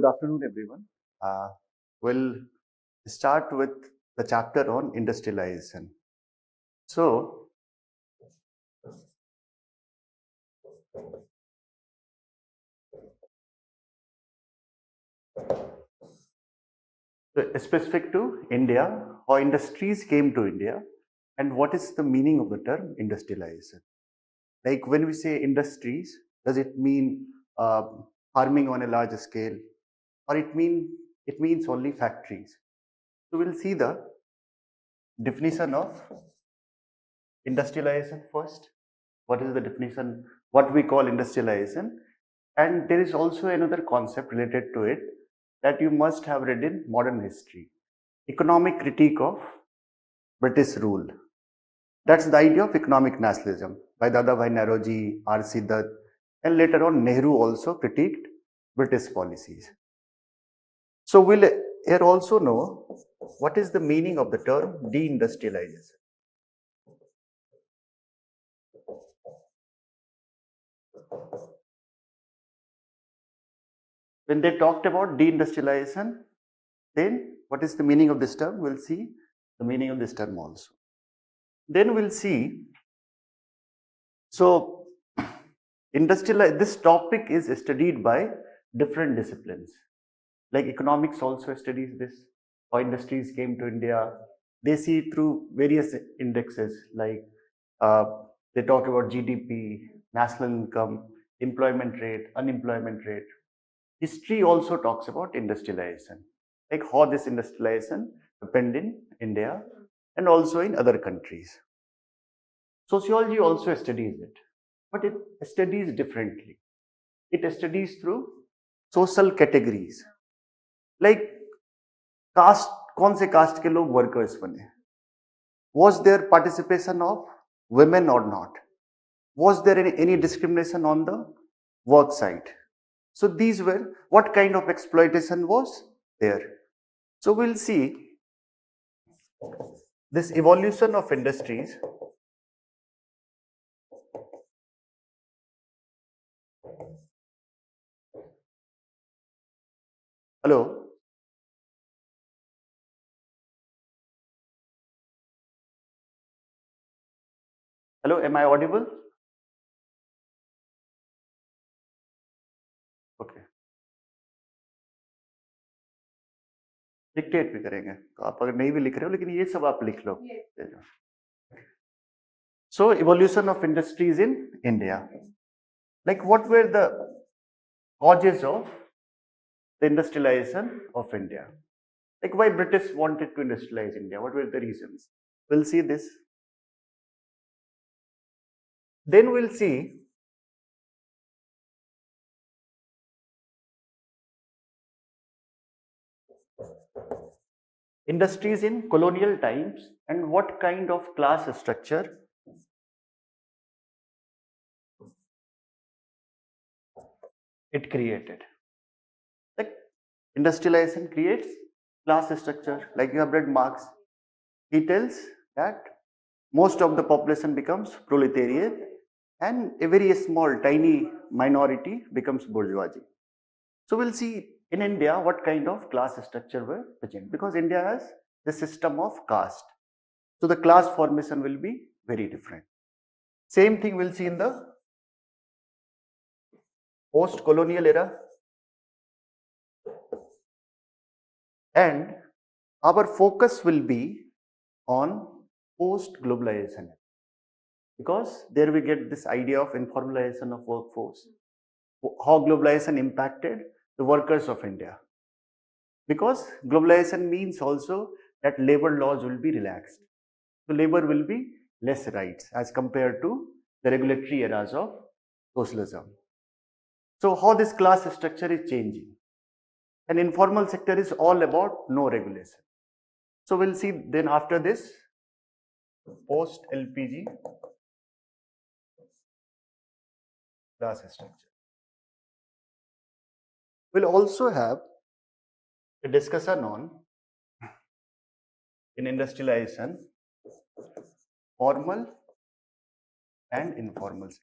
afternoon, everyone. We'll start with the chapter on industrialization. So, specific to India, how industries came to India, and what is the meaning of the term industrialization? Like when we say industries, does it mean farming on a large scale, or it means only factories? So we'll see the definition of industrialization first. What is the definition? What we call industrialization? And there is also another concept related to it that you must have read in modern history: economic critique of British rule. That's the idea of economic nationalism by Dadabhai Naoroji, R.C. Dutt, and later on Nehru also critiqued British policies. So we'll here also know what is the meaning of the term deindustrialization. When they talked about deindustrialization, then what is the meaning of this term? We'll see the meaning of this term also. Then we'll see. So, this topic is studied by different disciplines. Like economics also studies this, how industries came to India. They see it through various indexes, like they talk about GDP, national income, employment rate, unemployment rate. History also talks about industrialization, like how this industrialization happened in India and also in other countries. Sociology also studies it, but it studies differently. It studies through social categories, like caste, कौन से caste के लोग workers बने? Was there participation of women or not? Was there any discrimination on the work side? So these were what kind of exploitation was there. So we'll see this evolution of industries. Hello. Hello, am I audible? Okay. Dictate भी करेंगे तो आप अगर नहीं भी लिख रहे हो लेकिन ये सब आप लिख लो so evolution of industries in India like what were the causes of the industrialization of India, like why British wanted to industrialize India, what were the reasons? We'll see this. Then we'll see industries in colonial times and what kind of class structure it created. Like industrialization creates class structure. Like you have read Marx, he tells that most of the population becomes proletariat and a very small tiny minority becomes bourgeoisie. So we'll see in India what kind of class structure were present, because India has the system of caste. So the class formation will be very different. Same thing we'll see in the post-colonial era, and our focus will be on post-globalization, because there we get this idea of informalization of workforce, how globalization impacted the workers of India, because globalization means also that labor laws will be relaxed. So labor will be less rights as compared to the regulatory eras of socialism. So how this class structure is changing. And informal sector is all about no regulation. So we'll see then after this post LPG class structure. We'll also have a discussion on, in industrialization, formal and informal sector.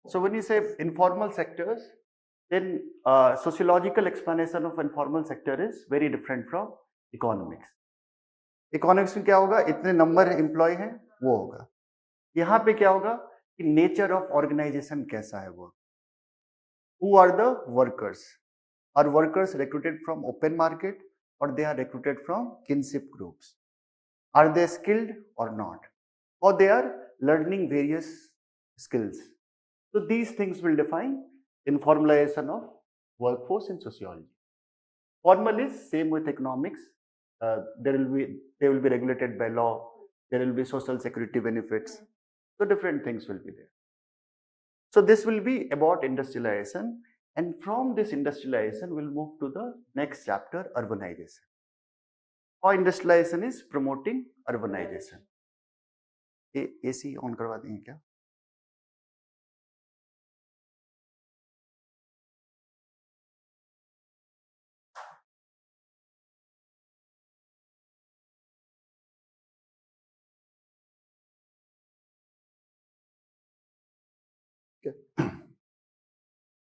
So when you say informal sectors, then sociological explanation of informal sector is very different from economics. Economics में क्या होगा, इतने number employ हैं वो होगा. यहाँ पे क्या होगा कि नेचर ऑफ ऑर्गेनाइजेशन कैसा है वो. Who are the workers? Are workers recruited from open market or they are recruited from kinship groups? Are they skilled or not? Or they are learning various skills? So these things will define informalization of workforce in sociology. Formal is same with economics. They will be regulated by law. There will be social security benefits. So different things will be there. So this will be about industrialization, and from this industrialization we'll move to the next chapter, urbanization. How industrialization is promoting urbanization. AC on करवा देंगे क्या?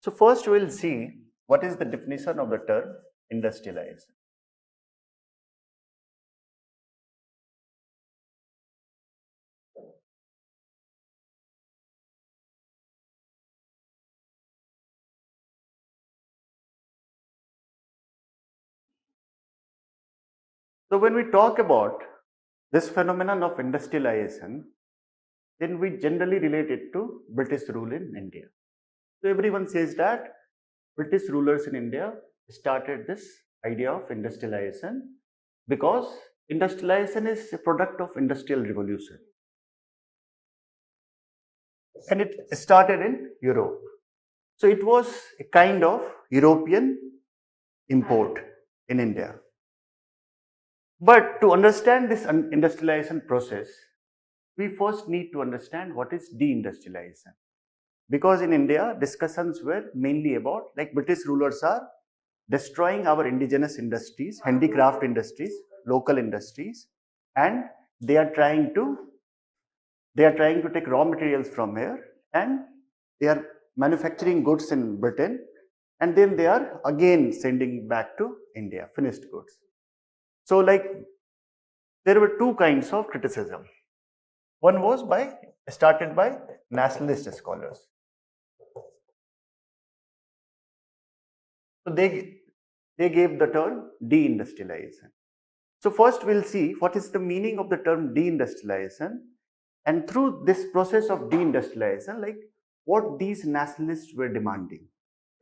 So first we'll see what is the definition of the term industrialization. So when we talk about this phenomenon of industrialization, then we generally relate it to British rule in India. So everyone says that British rulers in India started this idea of industrialization because industrialization is a product of industrial revolution. And it started in Europe. So it was a kind of European import in India. But to understand this industrialization process, we first need to understand what is deindustrialization. Because in India, discussions were mainly about, like, British rulers are destroying our indigenous industries, handicraft industries, local industries, and they are trying to take raw materials from here and they are manufacturing goods in Britain, and then they are again sending back to India, finished goods. So like there were two kinds of criticism. One was started by nationalist scholars. So they gave the term deindustrialization. So first we'll see what is the meaning of the term deindustrialization, and through this process of deindustrialization, like what these nationalists were demanding.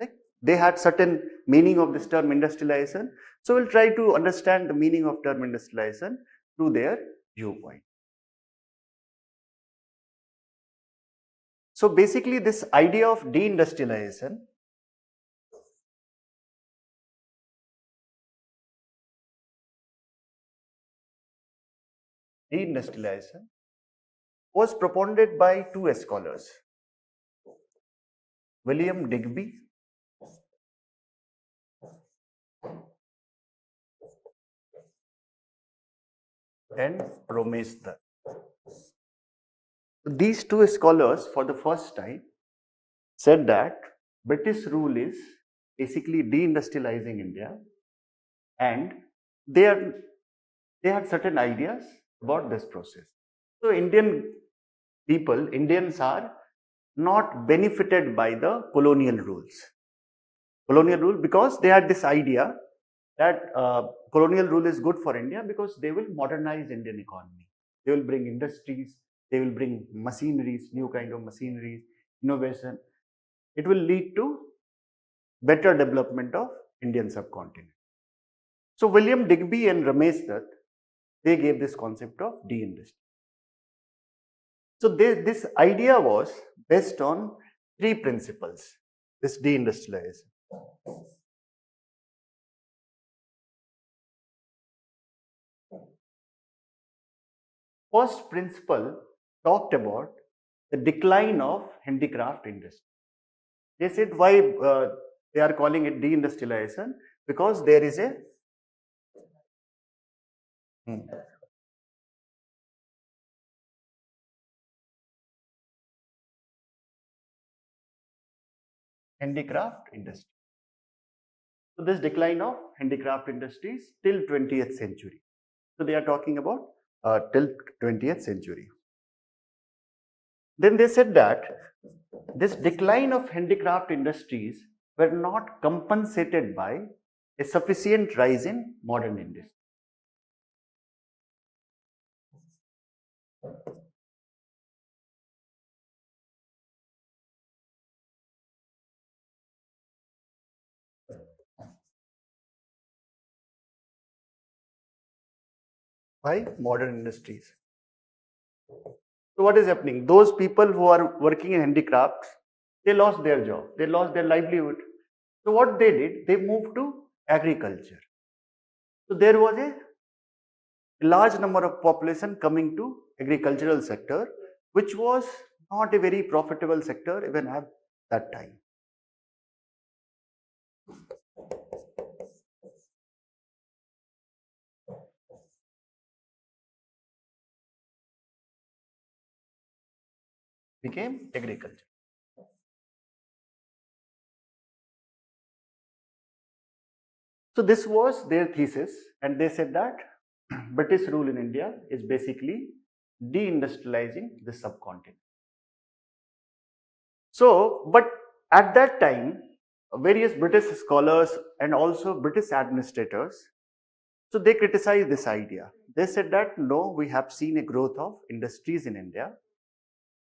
Like they had certain meaning of this term industrialization. So we'll try to understand the meaning of term industrialization through their viewpoint. So basically this idea of deindustrialization was proponed by two scholars, William Digby and Ramesh Dutt. These two scholars for the first time said that British rule is basically deindustrializing India, and they had certain ideas about this process. So Indians are not benefited by the colonial rules. Because they had this idea that colonial rule is good for India because they will modernize Indian economy. They will bring industries, they will bring machineries, new kind of machineries, innovation. It will lead to better development of Indian subcontinent. So William Digby and Ramesh Dutt, they gave this concept of deindustrialization. So this idea was based on three principles, this deindustrialization. First principle talked about the decline of handicraft industry. They said why they are calling it deindustrialization, because there is a handicraft industry. So this decline of handicraft industries till 20th century. So they are talking about till 20th century. Then they said that this decline of handicraft industries were not compensated by a sufficient rise in modern industry. By modern industries. So what is happening? Those people who are working in handicrafts, they lost their job, they lost their livelihood. So what they did, they moved to agriculture. So there was a large number of population coming to agricultural sector, which was not a very profitable sector even at that time. Became agriculture. So this was their thesis, and they said that British rule in India is basically deindustrializing the subcontinent. So, but at that time, various British scholars and also British administrators, so they criticized this idea. They said that no, we have seen a growth of industries in India,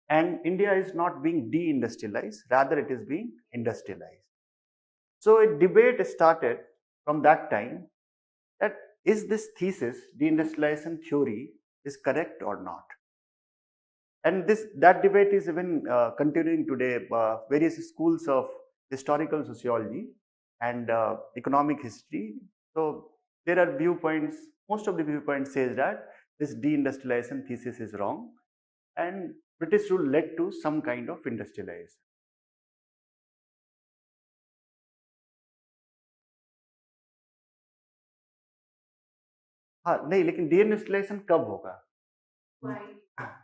and India is not being deindustrialized, rather it is being industrialized. So a debate started from that time that is this thesis, deindustrialization theory, is correct or not? And that debate is even continuing today. Various schools of historical sociology and economic history. So there are viewpoints. Most of the viewpoints says that this deindustrialization thesis is wrong, and British rule led to some kind of industrialization. हाँ नहीं, लेकिन डीइंडस्ट्रियलाइजेशन कब होगा?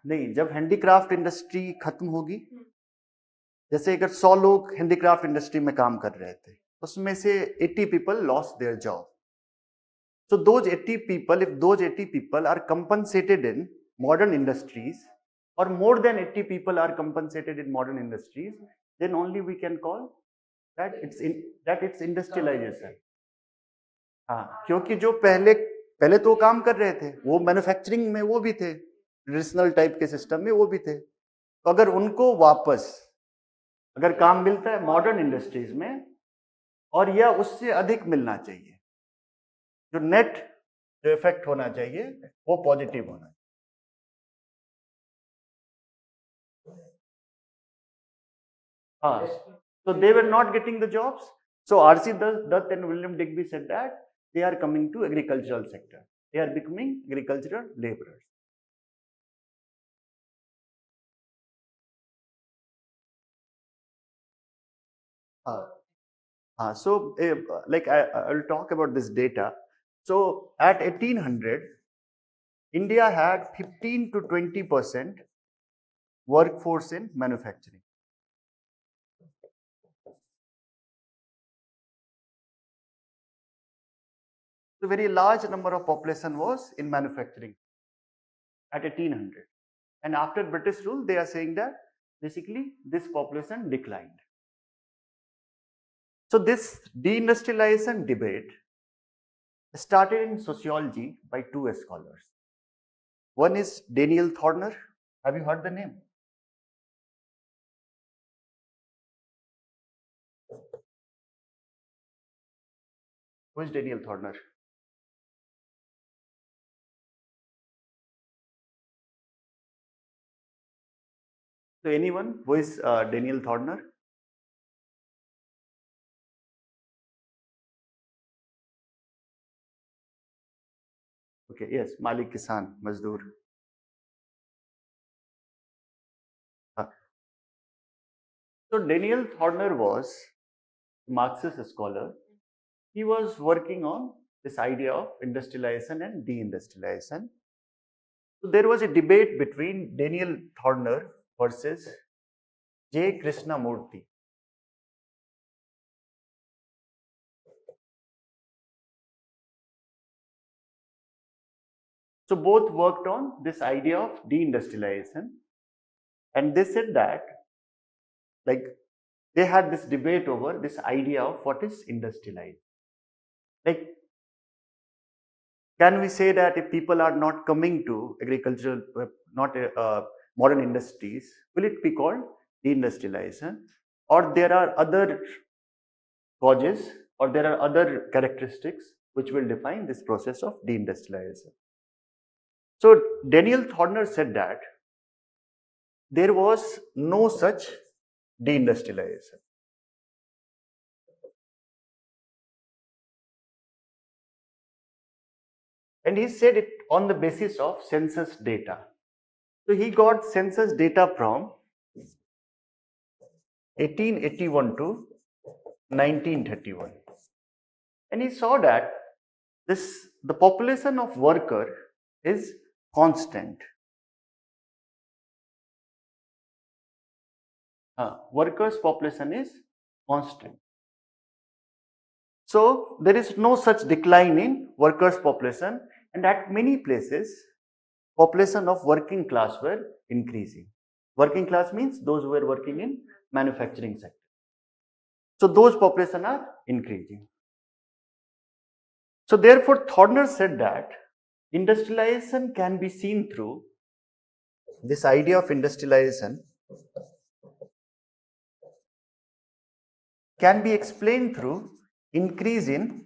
नहीं, जब handicraft industry खत्म होगी, जैसे अगर 100 लोग हैंडीक्राफ्ट इंडस्ट्री में काम कर रहे थे, उसमें से 80 people lost their job. So those 80 people, if those 80 people are compensated in modern industries, or more than 80 people are compensated in modern industries, then only we can call that it's industrialization. हाँ, क्योंकि जो पहले पहले तो काम कर रहे थे, वो मैन्युफैक्चरिंग में वो भी थे, ट्रेडिशनल टाइप के सिस्टम में वो भी थे. तो अगर उनको वापस अगर काम मिलता है मॉडर्न इंडस्ट्रीज में, और या उससे अधिक मिलना चाहिए, जो नेट जो इफेक्ट होना चाहिए वो पॉजिटिव होना चाहिए. हाँ, so they were not getting the jobs. So R.C. Dutt and William Digby said that they are coming to agricultural sector. They are becoming agricultural laborers. So like I will talk about this data. So at 1800, India had 15 to 20% workforce in manufacturing. So very large number of population was in manufacturing at 1800. And after British rule, they are saying that basically this population declined. So this deindustrialization debate started in sociology by two scholars. One is Daniel Thorner. Have you heard the name? Who is Daniel Thorner? So anyone who is Daniel Thorner? Okay, yes, Malik Kisan, Mazdoor. So Daniel Thorner was a Marxist scholar. He was working on this idea of industrialization and deindustrialization. So there was a debate between Daniel Thorner versus J. Krishnamurti. So both worked on this idea of deindustrialization, and they said that, like, they had this debate over this idea of what is industrialized. Like, can we say that if people are not coming to agricultural, not modern industries, will it be called deindustrialization? Or there are other causes, or there are other characteristics which will define this process of deindustrialization? So Daniel Thorner said that there was no such deindustrialization. And he said it on the basis of census data. So he got census data from 1881 to 1931. And he saw that the population of worker is constant. Workers' population is constant. So there is no such decline in workers' population, and at many places, population of working class were increasing. Working class means those who were working in manufacturing sector. So those population are increasing. So therefore, Thorner said that industrialization can be seen through this idea of industrialization can be explained through increase in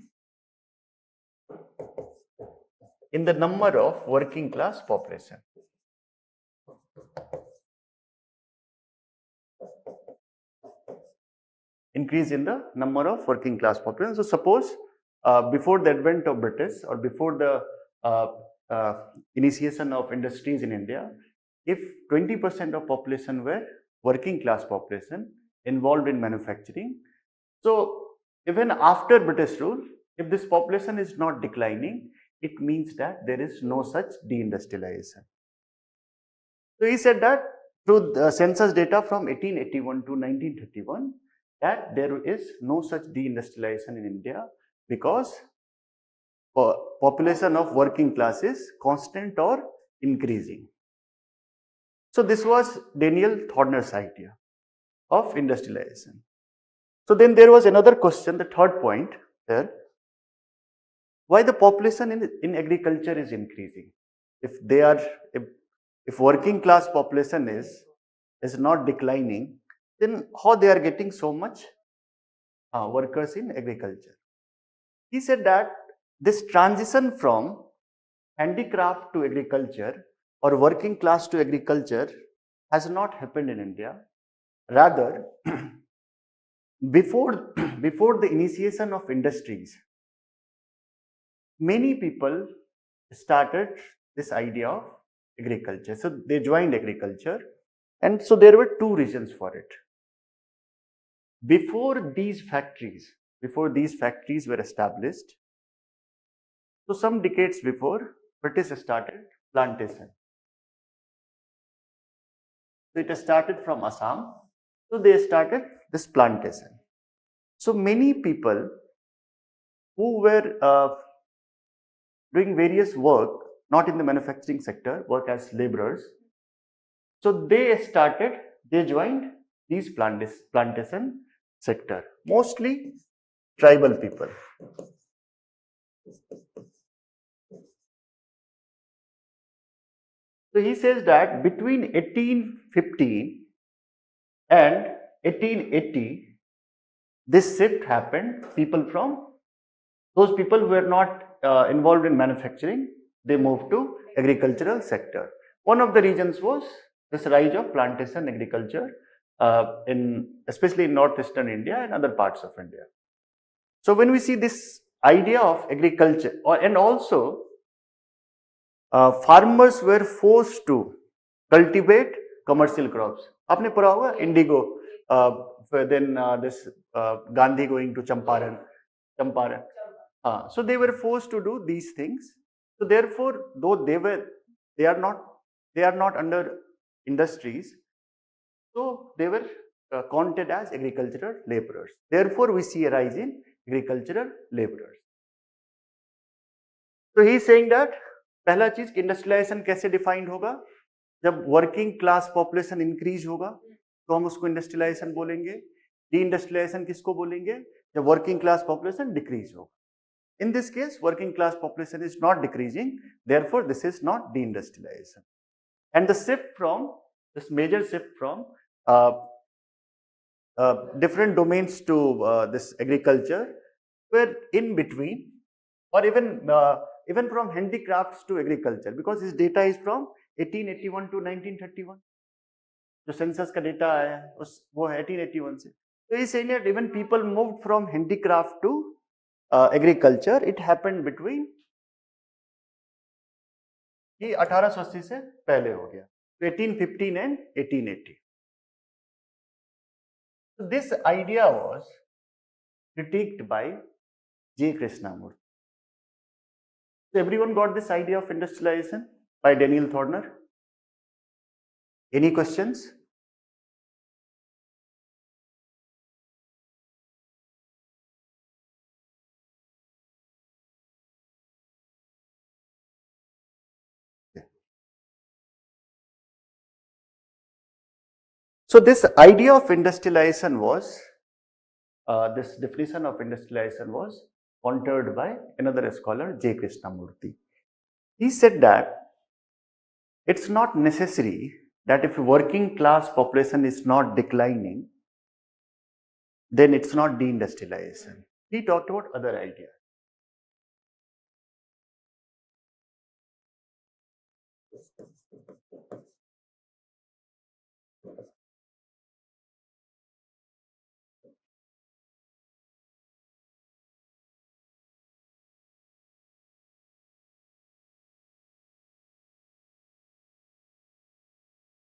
the number of working class population. Increase in the number of working class population. So suppose before the advent of British, or before the initiation of industries in India, if 20% of population were working class population involved in manufacturing, so even after British rule, if this population is not declining, it means that there is no such deindustrialization. So he said that through the census data from 1881 to 1931, that there is no such deindustrialization in India because population of working class is constant or increasing. So this was Daniel Thorner's idea of industrialization. So then there was another question, the third point there. Why the population in agriculture is increasing? If working class population is not declining, then how they are getting so much workers in agriculture? He said that this transition from handicraft to agriculture or working class to agriculture has not happened in India. Rather, before the initiation of industries, many people started this idea of agriculture. So they joined agriculture, and so there were two reasons for it. Before these factories were established, so some decades before, British started plantation. So it started from Assam. So they started this plantation. So many people who were doing various work, not in the manufacturing sector, work as laborers. So they joined these plantation sector, mostly tribal people. So he says that between 1815 and 1880, this shift happened. Those people who were not involved in manufacturing, they moved to agricultural sector. One of the reasons was this rise of plantation agriculture, especially in northeastern India and other parts of India. So when we see this idea of agriculture, and also farmers were forced to cultivate commercial crops. आपने पढ़ा होगा indigo, then this Gandhi going to Champaran. So they were forced to do these things. So therefore, though they are not under industries, so they were counted as agricultural laborers. Therefore, we see a rise in agricultural laborers. So he is saying that पहला चीज industrialisation कैसे defined होगा, जब working class population increase होगा तो हम उसको industrialisation बोलेंगे। डी इंडस्ट्रियलाइजेशन किसको बोलेंगे, जब वर्किंग क्लास पॉपुलेशन डिक्रीज होगा। In this case, working class population is not decreasing, therefore this is not deindustrialization. And the shift from, this major shift from uh, different domains to this agriculture, were in between, or even from handicrafts to agriculture, because this data is from 1881 to 1931. जो census का data आया है उस वो है 1881 से। तो ये saying that even people moved from handicraft to agriculture, it happened between, ये 1880 से पहले हो गया, तो 1815 and 1880. So this idea was critiqued by J. Krishnamurti. So everyone got this idea of industrialization by Daniel Thorner? Any questions? So this idea of industrialization was, this definition of industrialization was countered by another scholar, J. Krishnamurti. He said that it's not necessary that if working class population is not declining, then it's not deindustrialization. He talked about other ideas.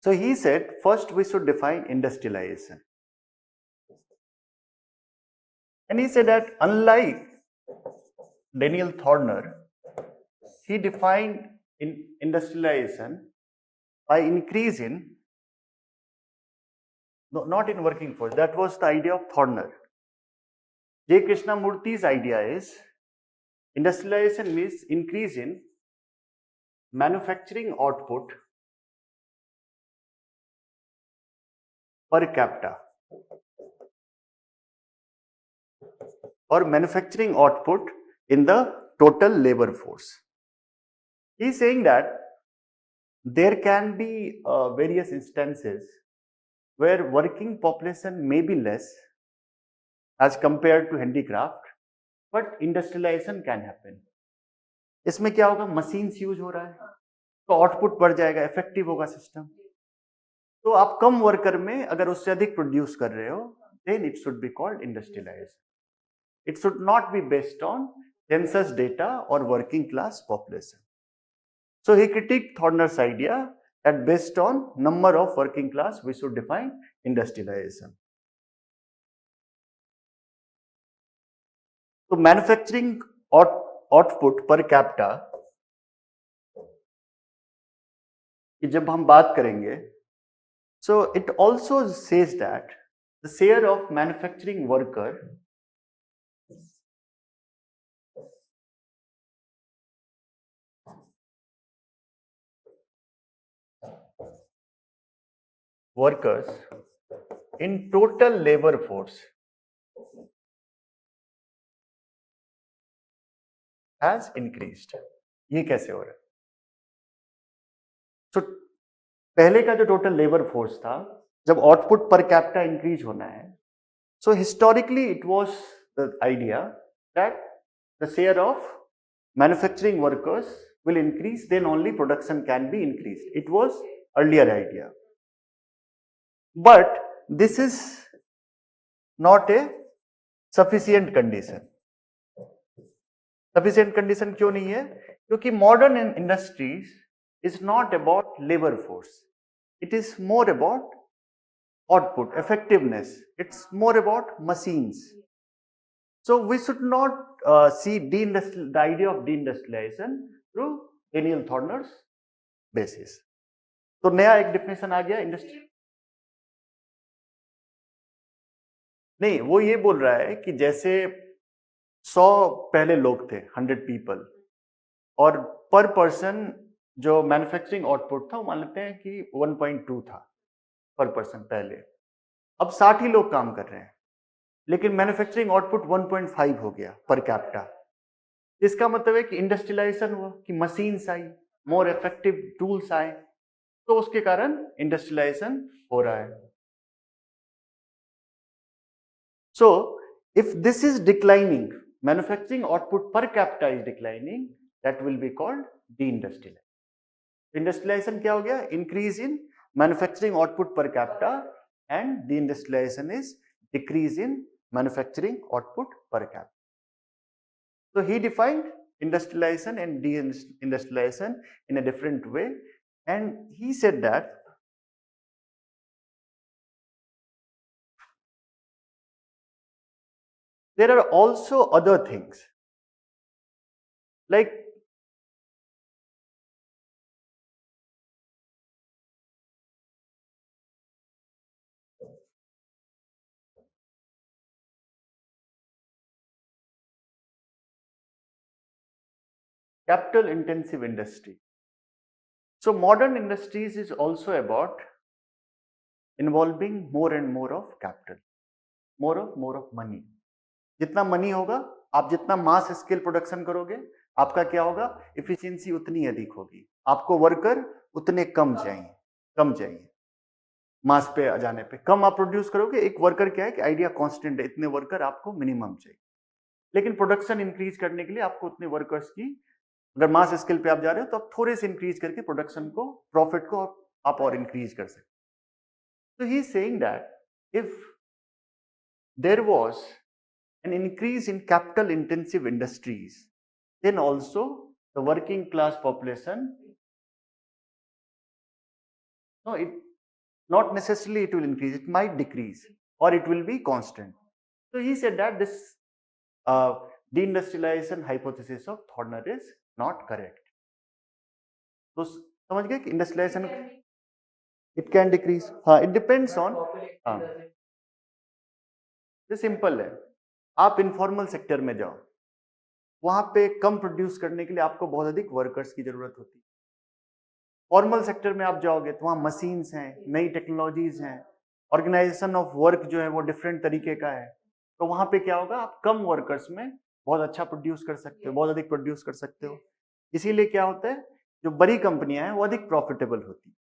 So he said, first we should define industrialization. And he said that unlike Daniel Thorner, he defined industrialization by increase in, no, not in working force. That was the idea of Thorner. J. Krishnamurti's idea is industrialization means increase in manufacturing output per capita or manufacturing output in the total labor force. He is saying that there can be various instances where working population may be less as compared to handicraft, but industrialization can happen. इसमें क्या होगा, machines use हो रहा है तो output बढ़ जाएगा, effective होगा सिस्टम। तो आप कम वर्कर में अगर उससे अधिक प्रोड्यूस कर रहे हो, then it should be called industrialization. It should not be based on census data or working class population. So he critiqued Thorner's idea that based on number of working class we should define industrialization. तो manufacturing output per capita की जब हम बात करेंगे, so it also says that the share of manufacturing workers in total labor force has increased. ये कैसे हो रहा है? So पहले का जो टोटल लेबर फोर्स था, जब आउटपुट पर कैपिटा इंक्रीज होना है, so historically it was the idea that the share of manufacturing workers will increase, then only production can be increased. It was earlier idea. But this is not a sufficient condition. Sufficient condition क्यों नहीं है? क्योंकि modern industries is not about labor force. It is more about output, effectiveness. It's more about machines. So we should not see the idea of deindustrialization through Daniel Thorner's basis. तो नया एक definition आ गया industry. नहीं, वो ये बोल रहा है कि जैसे 100 पहले लोग थे, 100 people, और पर पर्सन जो मैन्युफैक्चरिंग आउटपुट था वो मान लेते हैं कि 1.2 था पर पर्सन पहले। अब 60 ही लोग काम कर रहे हैं, लेकिन मैन्युफैक्चरिंग आउटपुट 1.5 हो गया पर कैपिटा। इसका मतलब है कि इंडस्ट्रियलाइजेशन हुआ, कि मशीन्स आई, मोर इफेक्टिव टूल्स आए, तो उसके कारण इंडस्ट्रियलाइजेशन हो रहा है। So, if this is declining, manufacturing output per capita is declining, that will be called deindustrialization. Industrialization क्या हो गया? Increase in manufacturing output per capita, and deindustrialization is decrease in manufacturing output per capita. So he defined industrialization and deindustrialization in a different way, and he said that there are also other things like capital intensive industry. So modern industries is also about involving more and more of capital, more of money. जितना money होगा, आप जितना mass scale production करोगे, आपका क्या होगा? Efficiency उतनी अधिक होगी, आपको वर्कर उतने कम चाहिए। मास पे आ जाने पे कम आप प्रोड्यूस करोगे, एक वर्कर क्या है कि आइडिया कांस्टेंट है, इतने वर्कर आपको मिनिमम चाहिए। लेकिन प्रोडक्शन इंक्रीज करने के लिए आपको उतने वर्कर्स की, अगर मास स्केल पे आप जा रहे हो तो आप थोड़े से इंक्रीज करके प्रोडक्शन को, प्रॉफिट को आप और इंक्रीज कर सकते। So he is saying that if there was an increase in capital intensive industries, then also the working class population, no, it not necessarily it will increase, it might decrease, or it will be constant. So he said that this deindustrialization hypothesis of Thorner is not correct. तो समझ गए कि industrialisation it can decrease, हाँ, it depends on, हाँ, ये simple है। आप informal sector में जाओ, वहां पे कम प्रोड्यूस करने के लिए आपको बहुत अधिक वर्कर्स की जरूरत होती है। फॉर्मल सेक्टर में आप जाओगे तो वहां मशीन्स हैं, नई टेक्नोलॉजीज हैं, ऑर्गेनाइजेशन ऑफ वर्क जो है वो डिफरेंट तरीके का है, तो वहां पे क्या होगा, आप कम वर्कर्स में बहुत अच्छा प्रोड्यूस कर सकते हो, बहुत अधिक प्रोड्यूस कर सकते हो। इसीलिए क्या होता है, जो बड़ी कंपनियां हैं वो अधिक प्रॉफिटेबल होती,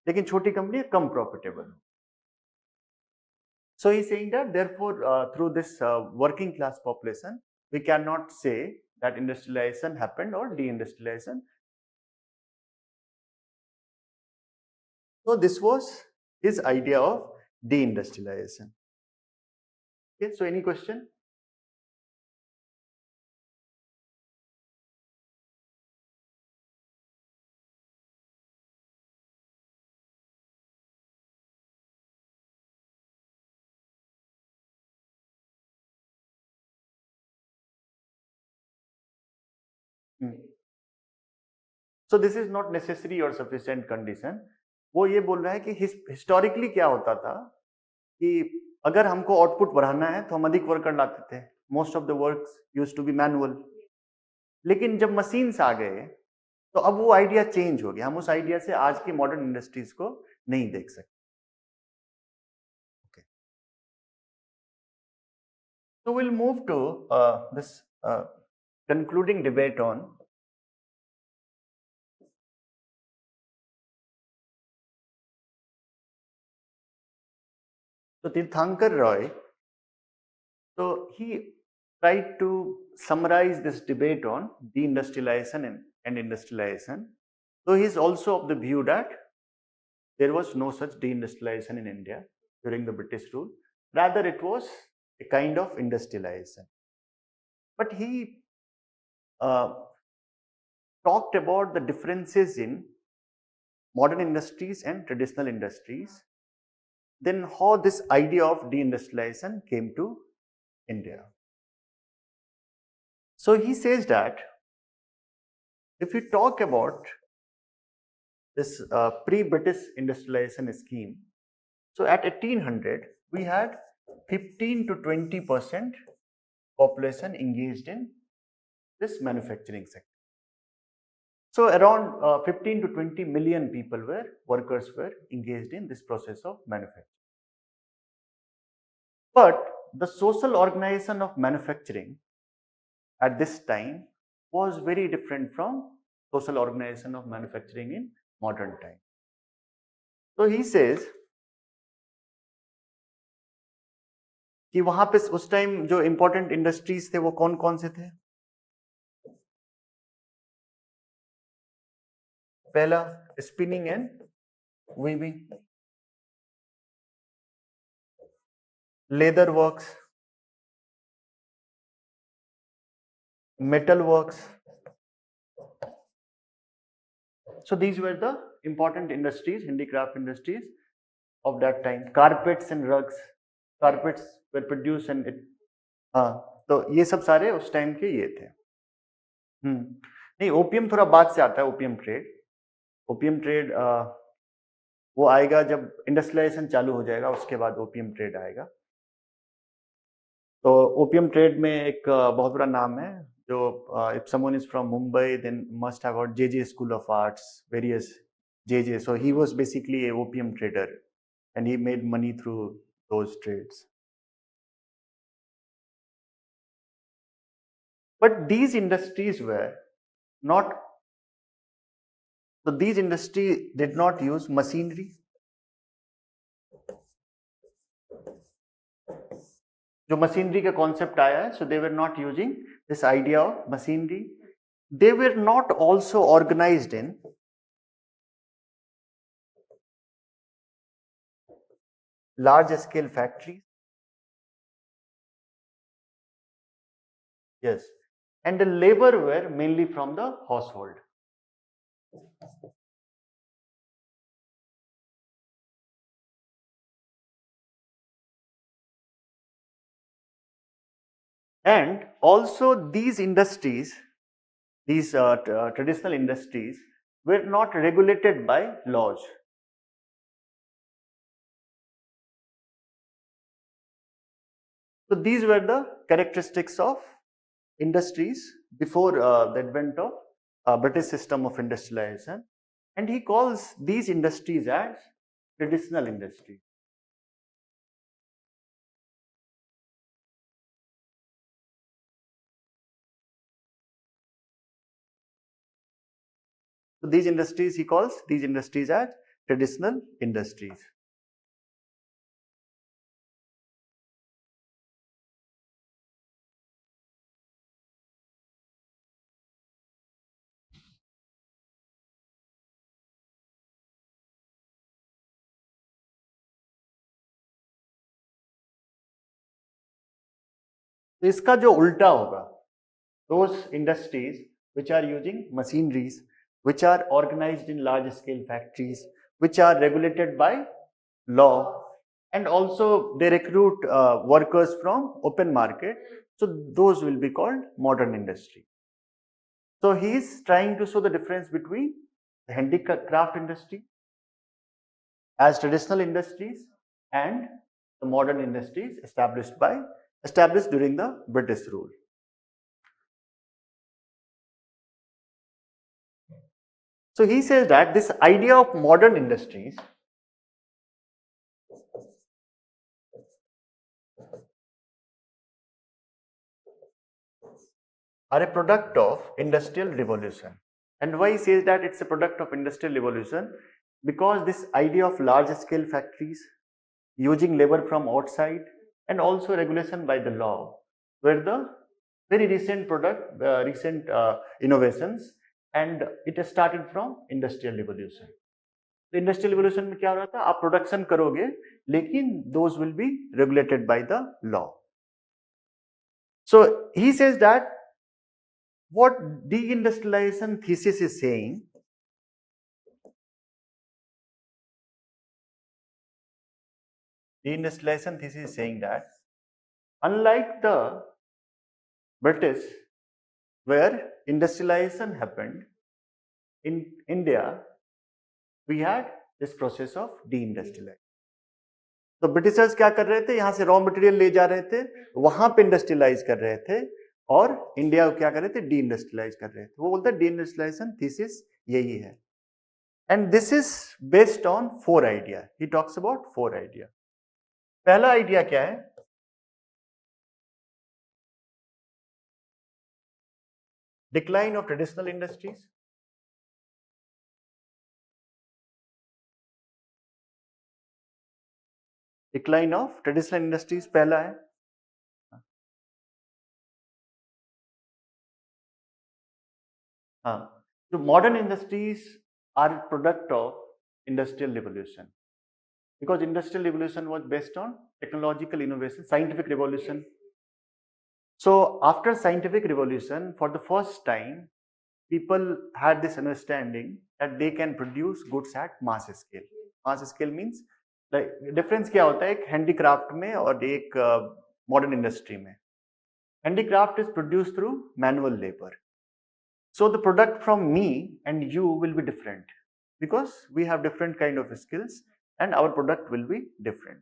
लेकिन छोटी कंपनियां कम profitable. So he's saying that therefore through this working class population we cannot say that industrialization happened or deindustrialization. So this was his idea of deindustrialization. Okay, so any question? So this is not necessary or sufficient condition. वो ये बोल रहा है कि historically क्या होता था कि अगर हमको आउटपुट बढ़ाना है तो हम अधिक वर्कर लाते थे, most of the works used to be manual. लेकिन जब मशीन्स आ गए तो अब वो आइडिया चेंज हो गया, हम उस आइडिया से आज की मॉडर्न इंडस्ट्रीज को नहीं देख सकते। Okay. So we'll move to this concluding debate on so Tirthankar Roy. So he tried to summarize this debate on deindustrialization and industrialization. So he is also of the view that there was no such deindustrialization in India during the British rule. Rather, it was a kind of industrialization. But he talked about the differences in modern industries and traditional industries, then how this idea of deindustrialization came to India. So he says that if we talk about this pre-British industrialization scheme, so at 1800 we had 15 to 20% population engaged in this manufacturing sector. So around 15 to 20 million workers were engaged in this process of manufacturing. But the social organization of manufacturing at this time was very different from social organization of manufacturing in modern time. So he says कि वहां पे उस time जो important industries थे वो कौन कौन से थे? पहला spinning and weaving, leather works, metal works. So these were the important industries, handicraft industries of that time. Carpets and rugs. Carpets were produced and हाँ, तो ये सब सारे उस टाइम के ये थे. नहीं, ओपियम थोड़ा बाद से आता है. ओपियम ट्रेड वो आएगा जब इंडस्ट्रियलाइजेशन चालू हो जाएगा, उसके बाद ओपियम ट्रेड आएगा. तो ओपियम ट्रेड में एक बहुत बड़ा नाम है जो if someone is from Mumbai then must have heard JJ School of Arts, various JJ. So he was basically a opium trader and he made money through those trades. But these industries were not, so these industries did not use machinery. जो machinery का concept आया है, so they were not using this idea of machinery. They were not also organized in large scale factories. Yes, and the labor were mainly from the household. And also these industries, these traditional industries were not regulated by laws. So these were the characteristics of industries before the advent of British system of industrialization, and he calls these industries as traditional industries. So these industries, he calls these industries as traditional industries. तो इसका जो उल्टा होगा, those industries which are using machineries, which are organized in large scale factories, which are regulated by law, and also they recruit workers from open market, so those will be called modern industry. So he is trying to show the difference between the handicraft industry as traditional industries and the modern industries established during the British rule. So he says that this idea of modern industries are a product of industrial revolution. And why he says that it's a product of industrial revolution? Because this idea of large scale factories, using labor from outside, and also regulation by the law were the very recent innovations, and it started from industrial revolution. तो industrial revolution में क्या हो रहा था, आप production करोगे लेकिन those will be regulated by the law. So he says that what deindustrialization thesis is saying, deindustrialization thesis is saying that unlike the British, where industrialization happened, in India we had this process of deindustrialization. तो Britishers क्या कर रहे थे, यहाँ से raw material ले जा रहे थे, वहां पे इंडस्ट्रियलाइज कर रहे थे, और इंडिया को क्या कर रहे थे, डी इंडस्ट्रियलाइज कर रहे थे। वो बोलता है डी इंडस्ट्रियलाइजेशन थीसिस यही है। And this is based on 4 idea. He talks about 4 idea. पहला आइडिया क्या है? Decline of traditional industries. Decline of traditional industries पहला है। हाँ, तो modern industries are product of industrial revolution, because industrial revolution was based on technological innovation, scientific revolution. So after scientific revolution, for the first time, people had this understanding that they can produce goods at mass scale. Mass scale means like difference क्या होता है एक handicraft में और एक modern industry में? Handicraft is produced through manual labor. So the product from me and you will be different because we have different kind of skills and our product will be different.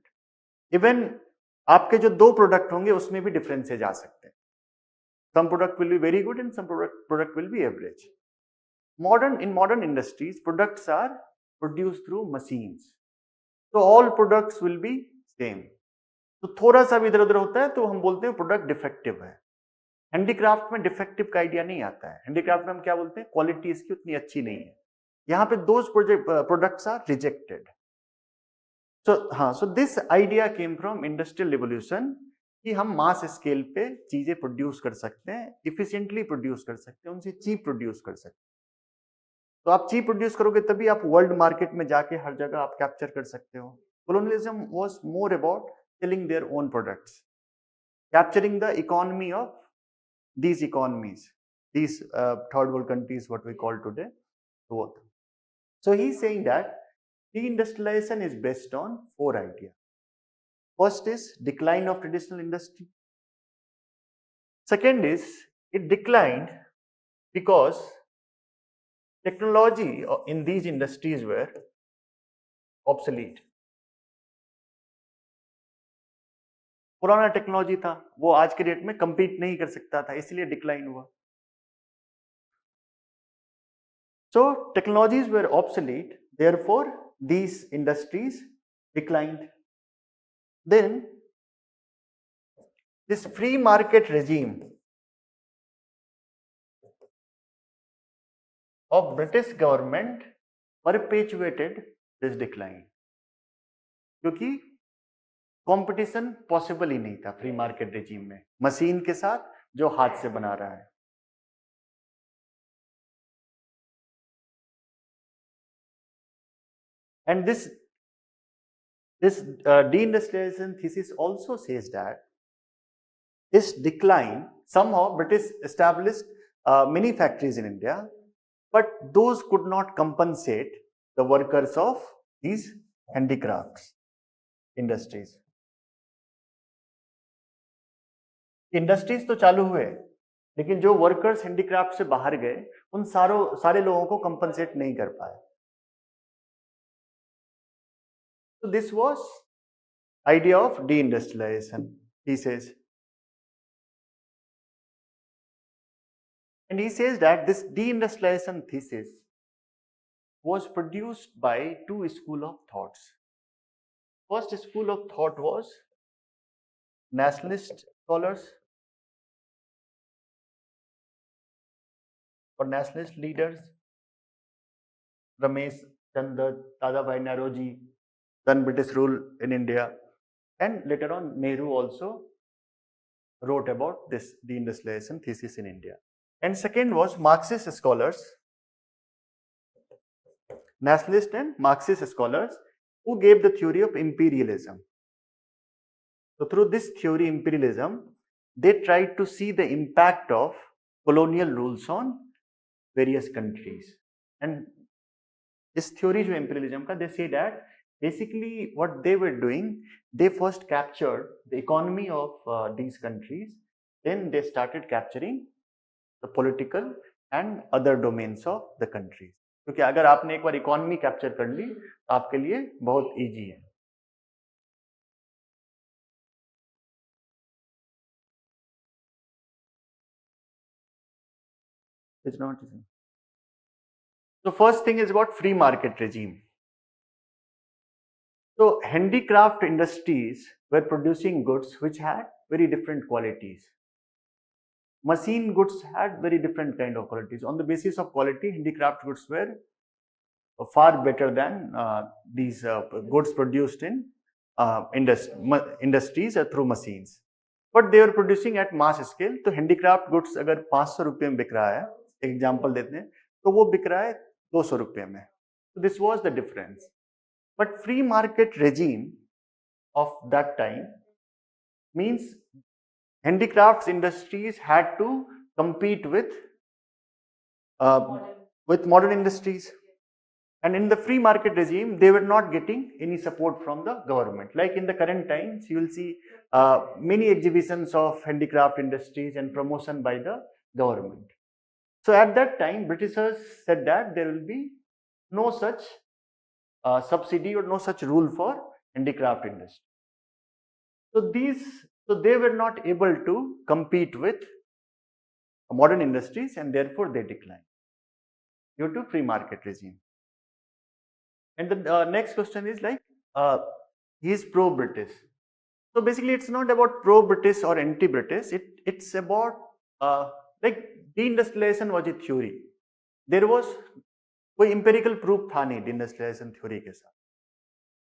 Even आपके जो 2 product होंगे उसमें भी differences आ सकते हैं। Some product will be very good and some product will be average. In modern industries, products are produced through machines. So all products will be same. तो थोड़ा सा भी इधर उधर होता है तो हम बोलते हैं प्रोडक्ट डिफेक्टिव है। हैंडीक्राफ्ट में डिफेक्टिव का आइडिया नहीं आता है। हैंडीक्राफ्ट में हम क्या बोलते हैं, क्वालिटी इसकी उतनी अच्छी नहीं है। यहाँ पे those products are rejected. So this idea came from industrial revolution कि हम मास स्केल पे चीजें प्रोड्यूस कर सकते हैं, इफिशिएंटली प्रोड्यूस कर सकते हैं, उनसे चीप प्रोड्यूस कर सकते हैं। तो आप चीप प्रोड्यूस करोगे तभी आप वर्ल्ड मार्केट में जाके हर जगह आप कैप्चर कर सकते हो। colonialism was more about selling their own products, capturing the economy of these economies, these third world countries, what we call today. So he's saying that deindustrialization is based on 4 ideas. First is decline of traditional industry. Second is it declined because technology in these industries were obsolete. पुराना technology था, वो आज के date में compete नहीं कर सकता था, इसलिए डिक्लाइन हुआ। So technologies were obsolete, therefore these industries declined. Then this free market regime of British government perpetuated this decline, क्योंकि कंपटीशन पॉसिबल ही नहीं था फ्री मार्केट रेजिम में, मशीन के साथ जो हाथ से बना रहा है। And this deindustrialization thesis also says that this decline, somehow British established many factories in India, but those could not compensate the workers of these handicrafts industries. Industries तो चालू हुए, लेकिन जो वर्कर्स हैंडीक्राफ्ट से बाहर गए उन सारे लोगों को कंपनसेट नहीं कर पाए। So this was idea of deindustrialization, he says. And he says that this deindustrialization thesis was produced by 2 schools of thoughts. First school of thought was nationalist scholars or nationalist leaders, Ramesh Chandra, Dadabhai Naoroji, then British rule in India, and later on Nehru also wrote about this deindustrialization thesis in India. And second was Marxist scholars, nationalist and Marxist scholars, who gave the theory of imperialism. So through this theory, imperialism, they tried to see the impact of colonial rules on various countries. And this theory of imperialism, they say that basically what they were doing, they first captured the economy of these countries, then they started capturing the political and other domains of the countries. क्योंकि अगर आपने एक बार economy capture कर ली तो आपके लिए बहुत easy है। It's not. So first thing is about free market regime. So handicraft industries were producing goods which had very different qualities. Machine goods had very different kind of qualities. On the basis of quality, handicraft goods were far better than these goods produced in industries through machines. But they were producing at mass scale. तो handicraft goods अगर 500 रुपये में बिक रहा है, example देते हैं, तो वो बिक रहा है 200 रुपये में. So this was the difference. But free market regime of that time means handicrafts industries had to compete with modern industries. And in the free market regime, they were not getting any support from the government. Like in the current times, you will see many exhibitions of handicraft industries and promotion by the government. So at that time, Britishers said that there will be no such subsidy or no such rule for handicraft industry. So they were not able to compete with modern industries, and therefore they declined due to free market regime. And the next question is like, he is pro-British. So basically, it's not about pro-British or anti-British. It's about like deindustrialization was a theory. There was कोई empirical proof था नहीं deindustrialization theory के साथ.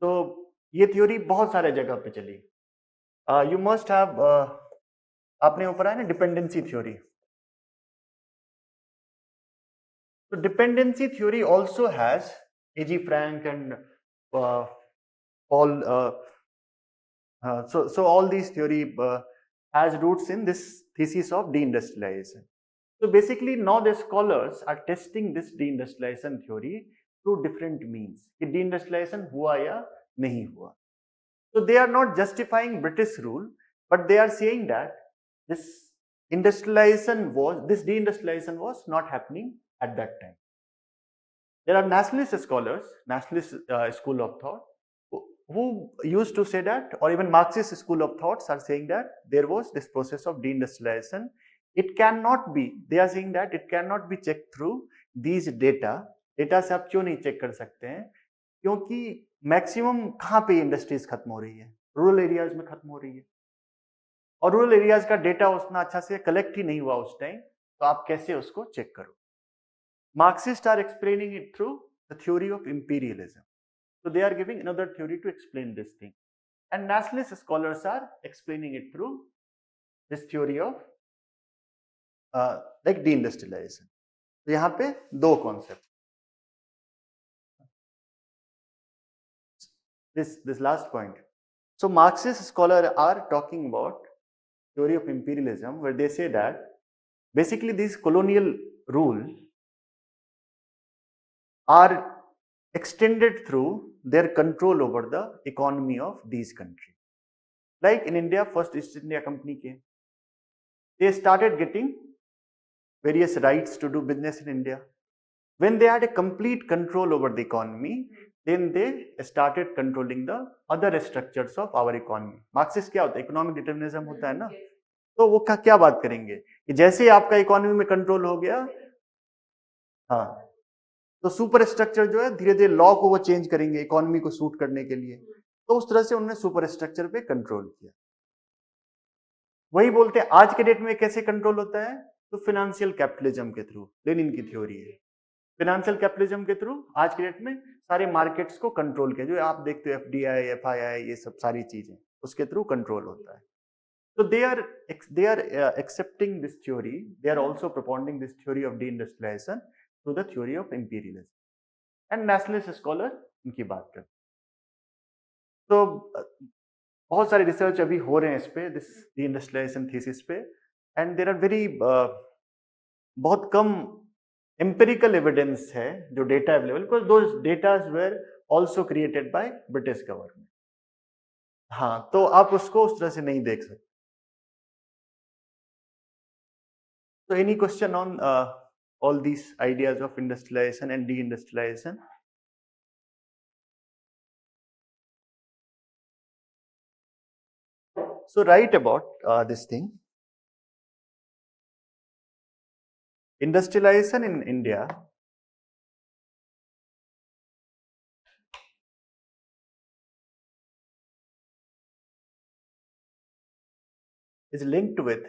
तो ये theory बहुत सारे जगह पे चली. You must have आपने ऊपर आया ना dependency theory. So dependency theory also has A.G. Frank and Paul. So all these theory has roots in this thesis of deindustrialization. So basically now the scholars are testing this deindustrialization theory through different means. कि deindustrialization हुआ या नहीं हुआ. So they are not justifying British rule, but they are saying that this deindustrialization was not happening at that time. There are nationalist scholars, nationalist school of thought, who used to say that, or even Marxist school of thoughts are saying that there was this process of deindustrialization. It cannot be, they are saying that it cannot be checked through these data. Data से आप क्यों नहीं check कर सकते हैं? क्योंकि maximum कहाँ पे इंडस्ट्रीज खत्म हो रही है? रूरल एरियाज में खत्म हो रही है. और रूरल एरियाज का डेटा उतना अच्छा से कलेक्ट ही नहीं हुआ उस टाइम, तो आप कैसे उसको चेक करो? Marxists are explaining it through the theory of imperialism. So they are giving another theory to explain this thing. And nationalist scholars are explaining it through this theory of like deindustrialization. तो यहाँ पे दो concepts. This last point. So Marxist scholars are talking about theory of imperialism, where they say that basically these colonial rule are extended through their control over the economy of these countries. Like in India, first East India Company came. They started getting various rights to do business in India. When they had a complete control over the economy, then they started controlling the other structures of our economy. Marxist क्या होता है? Economic determinism होता है ना? तो वो क्या बात करेंगे कि जैसे ही आपका इकोनॉमी में कंट्रोल हो गया, हाँ, तो सुपर स्ट्रक्चर जो है धीरे धीरे लॉ को वो चेंज करेंगे इकोनॉमी को सूट करने के लिए. तो उस तरह से उन्होंने सुपर स्ट्रक्चर पे कंट्रोल किया. वही बोलते हैं आज के डेट में कैसे कंट्रोल होता है? तो फाइनेंशियल कैपिटलिज्म के थ्रू. लेनिन की थ्योरी है. फाइनेंशियल कैपिटलिज्म के थ्रू आज के डेट में सारे मार्केट्स को कंट्रोल किया. जो आप देखते हो एफडीआई, एफआईआई, ये सब सारी चीजें उसके थ्रू कंट्रोल होता है. So they are accepting this theory. They are also propounding this theory of deindustrialization through the theory of imperialism. And nationalist scholar इनकी बात करते हैं. तो बहुत सारे रिसर्च अभी हो रहे हैं इस पे, दिस deindustrialization thesis पे, and there are very बहुत कम empirical evidence है जो data available, because those data were also created by British government. हाँ, तो आप उसको उस तरह से नहीं देख सकते. So any question on all these ideas of industrialization and deindustrialization? So write about this thing. Industrialization in India is linked with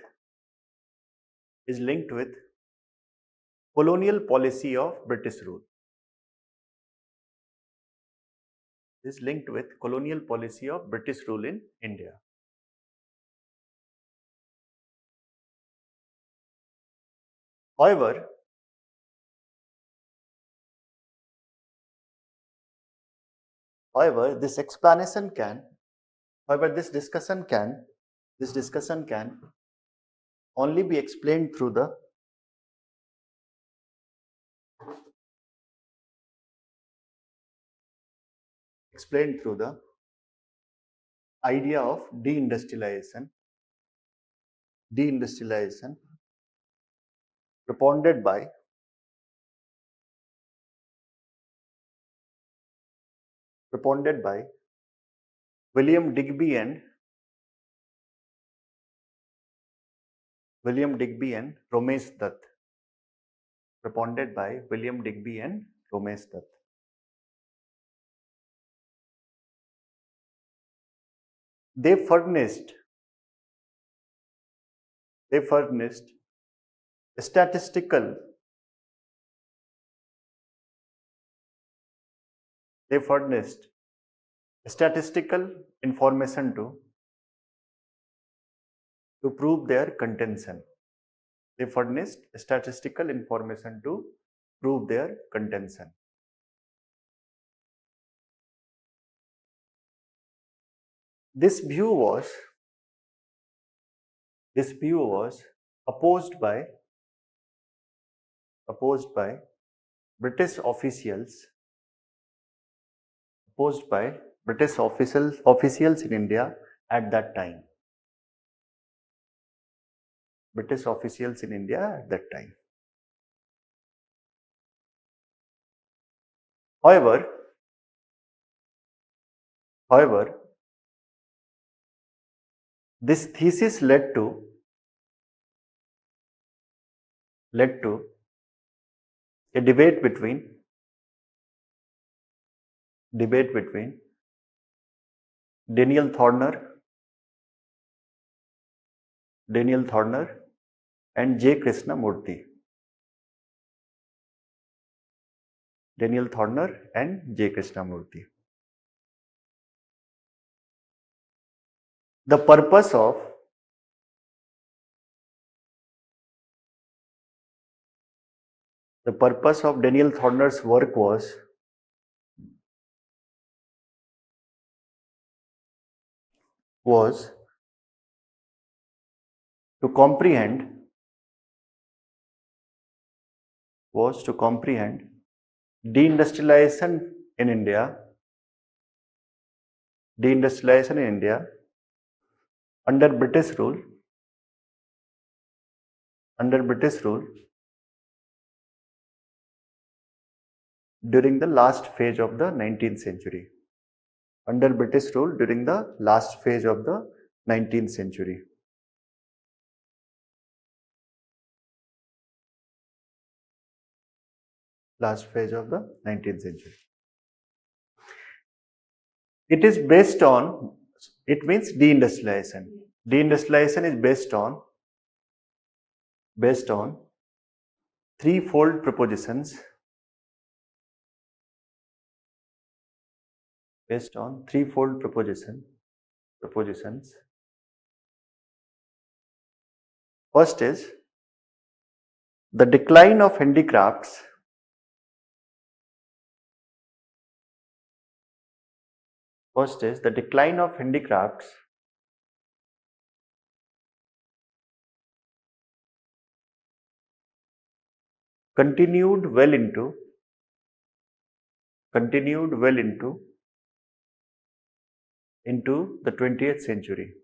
colonial policy of British rule. Is linked with colonial policy of British rule in India. However, this explanation can, however, this discussion can only be explained through the idea of deindustrialization propounded by William Digby and Ramesh Dutt. Propounded by William Digby and Ramesh Dutt. They furnished statistical information to prove their contention. They furnished statistical information to prove their contention. This view was opposed by British officials in India at that time. However, this thesis led to a debate between Daniel Thorner and J. Krishnamurti. The purpose of Daniel Thorner's work was to comprehend deindustrialization in India under British rule during the last phase of the 19th century. It is based on, it means deindustrialization. Deindustrialization is based on threefold propositions. First is the decline of handicrafts continued well into the 20th century.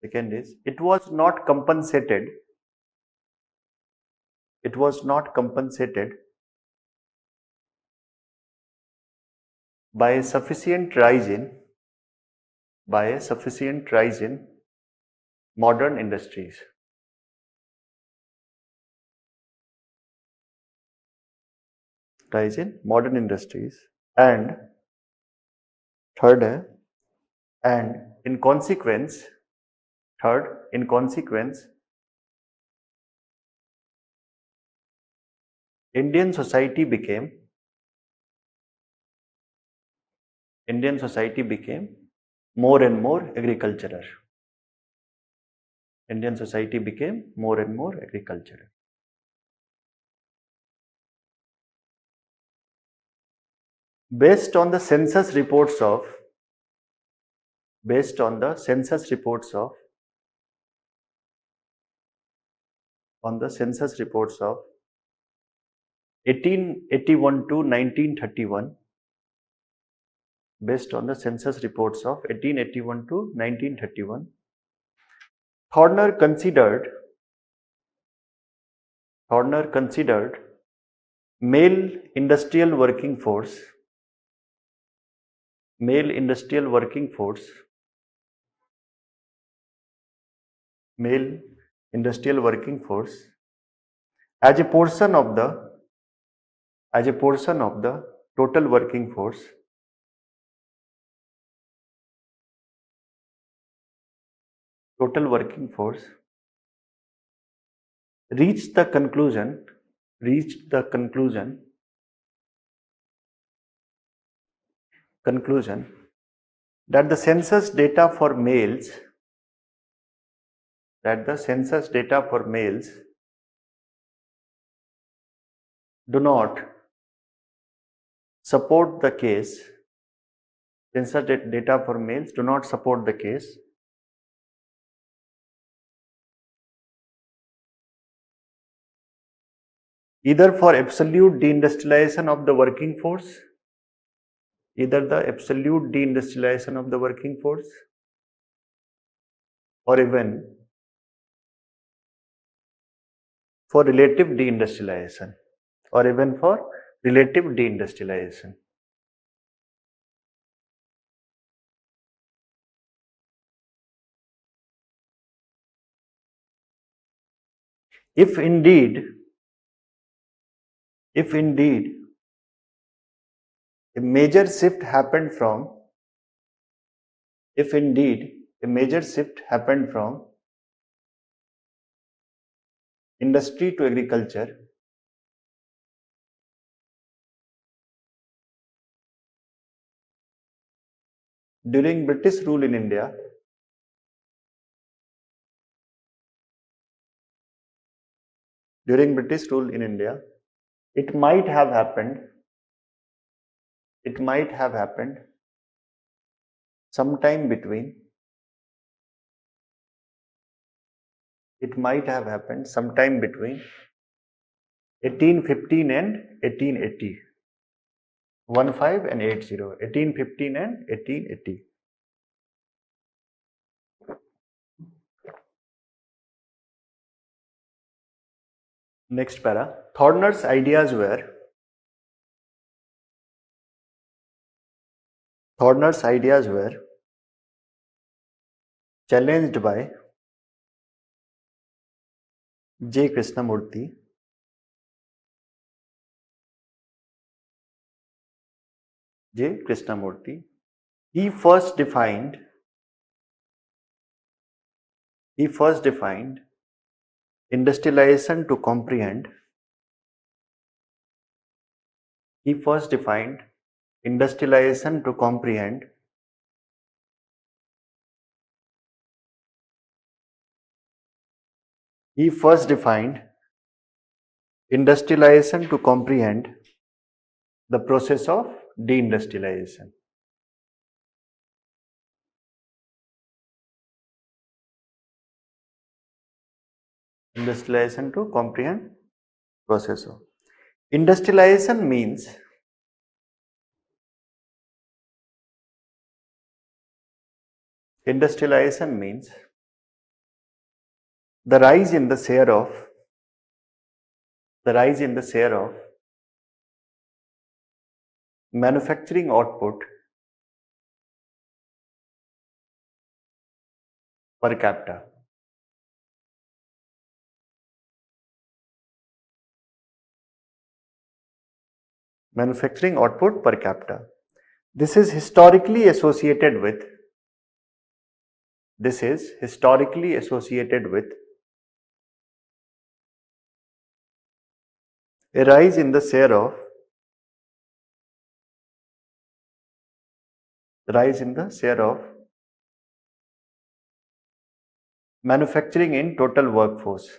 Second is it was not compensated by a sufficient rise in modern industries. Rise in modern industries. And third है, and in consequence, Indian society became more and more agricultural. Indian society became more and more agricultural. Based on the census reports of 1881 to 1931, based on the census reports of 1881 to 1931, Thorner considered male industrial working force as a portion of the total working force, reached the conclusion that the census data for males do not support the case either for absolute deindustrialization of the working force, or even for relative deindustrialization, If indeed a major shift happened from industry to agriculture, during British rule in India, it might have happened sometime between 1815 and 1880. 15 and 80. 1815 and 1880. Next para. Thorner's ideas were challenged by J. Krishnamurti, He first defined industrialization to comprehend the process of deindustrialization. Industrialization to comprehend process of. Industrialization means the rise in the share of manufacturing output per capita. Manufacturing output per capita. This is historically associated with a rise in the share of manufacturing in total workforce.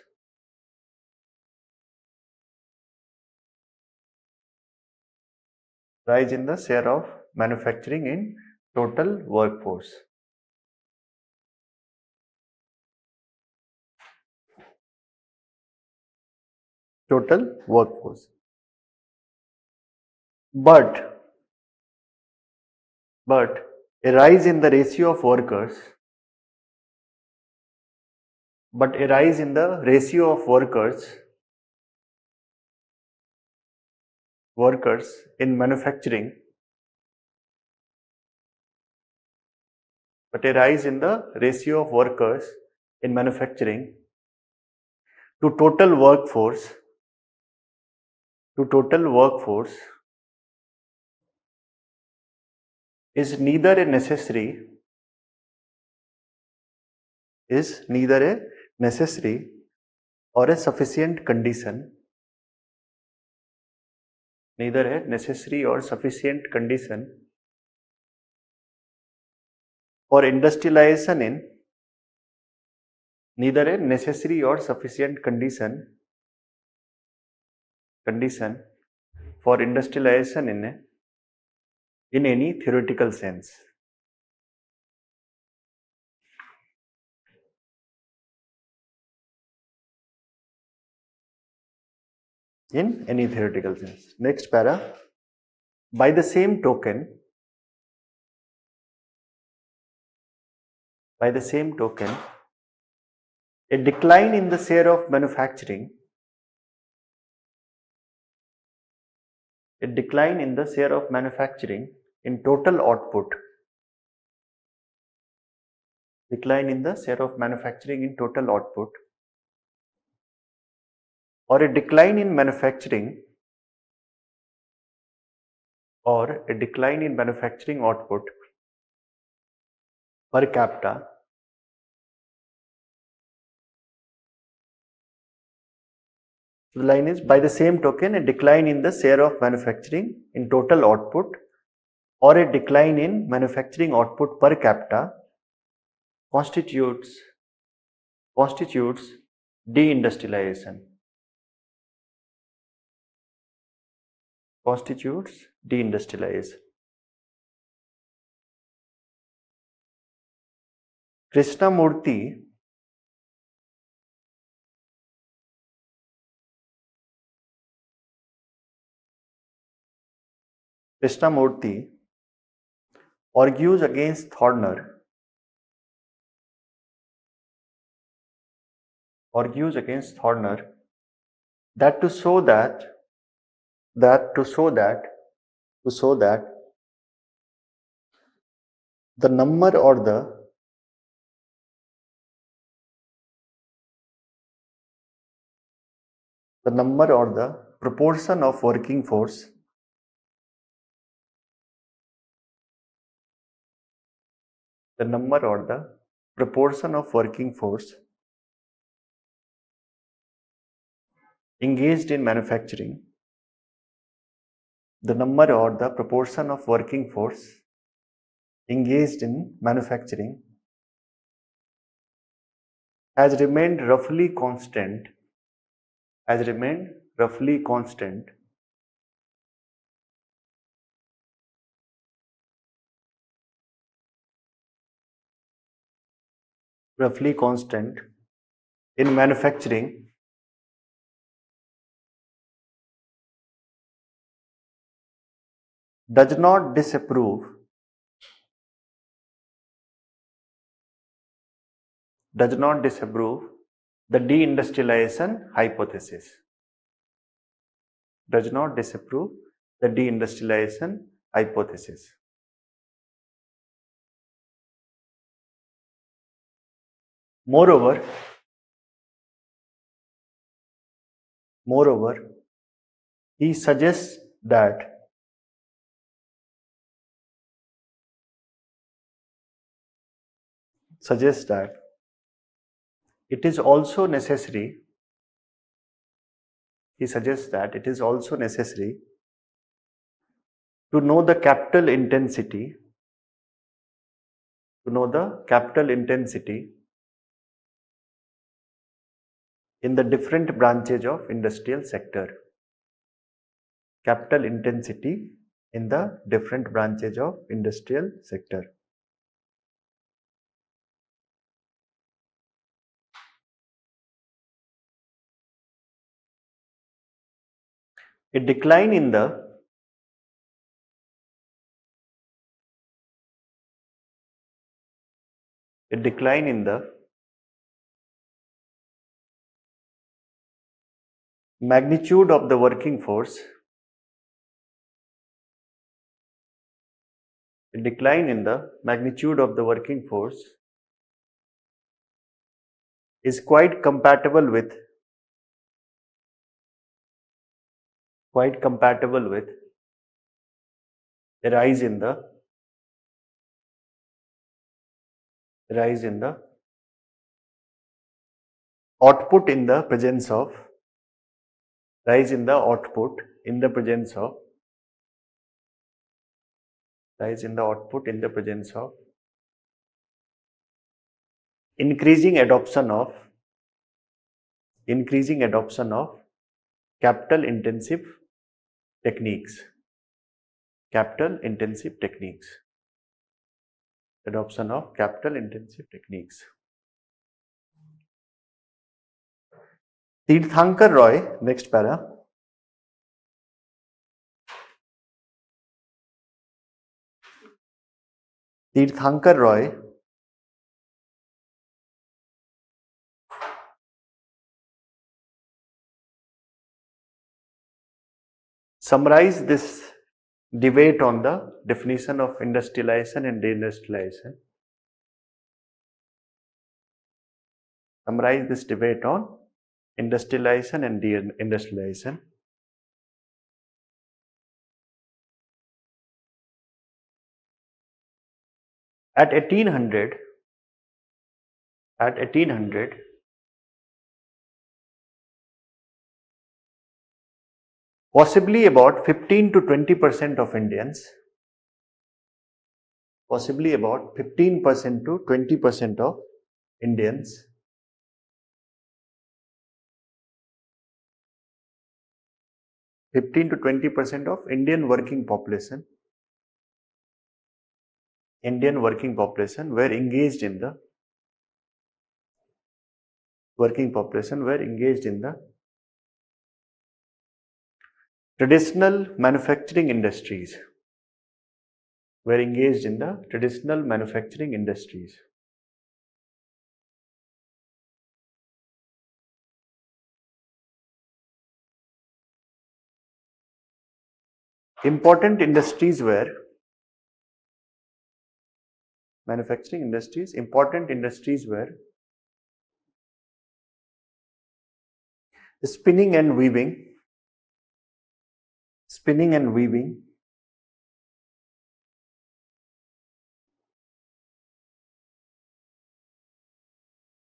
Rise in the share of manufacturing in total workforce. Total workforce. But a rise in the ratio of workers, in manufacturing, to total workforce is neither a necessary or a sufficient condition for industrialization in for industrialization in any theoretical sense. In any theoretical sense. Next para. By the same token, a decline in the share of manufacturing in total output or a decline in manufacturing output per capita the line is, by the same token, a decline in the share of manufacturing in total output or a decline in manufacturing output per capita constitutes deindustrialization. Krishnamurti argues against Thorner that to show that the number or the proportion of working force engaged in manufacturing has remained roughly constant in manufacturing does not disapprove the deindustrialization hypothesis. hypothesis. Moreover, he suggests that it is also necessary. He suggests that it is also necessary to know the capital intensity, to know the capital intensity in the different branches of industrial sector. Capital intensity in the different branches of industrial sector. A decline in the a decline in the magnitude of the working force, a decline in the magnitude of the working force is quite compatible with a rise in the output in the presence of rise in the output in the presence of rise in the output in the presence of increasing adoption of capital intensive techniques. Capital intensive techniques. Adoption of capital intensive techniques. Tirthankar Roy, next para. Tirthankar Roy summarize this debate on the definition of industrialization and deindustrialization. Summarize this debate on industrialization and deindustrialization. At 1800, possibly about 15 to 20% of Indians, possibly about 15% to 20% of Indians of Indian working population were engaged in the traditional manufacturing industries. Important industries were spinning and weaving,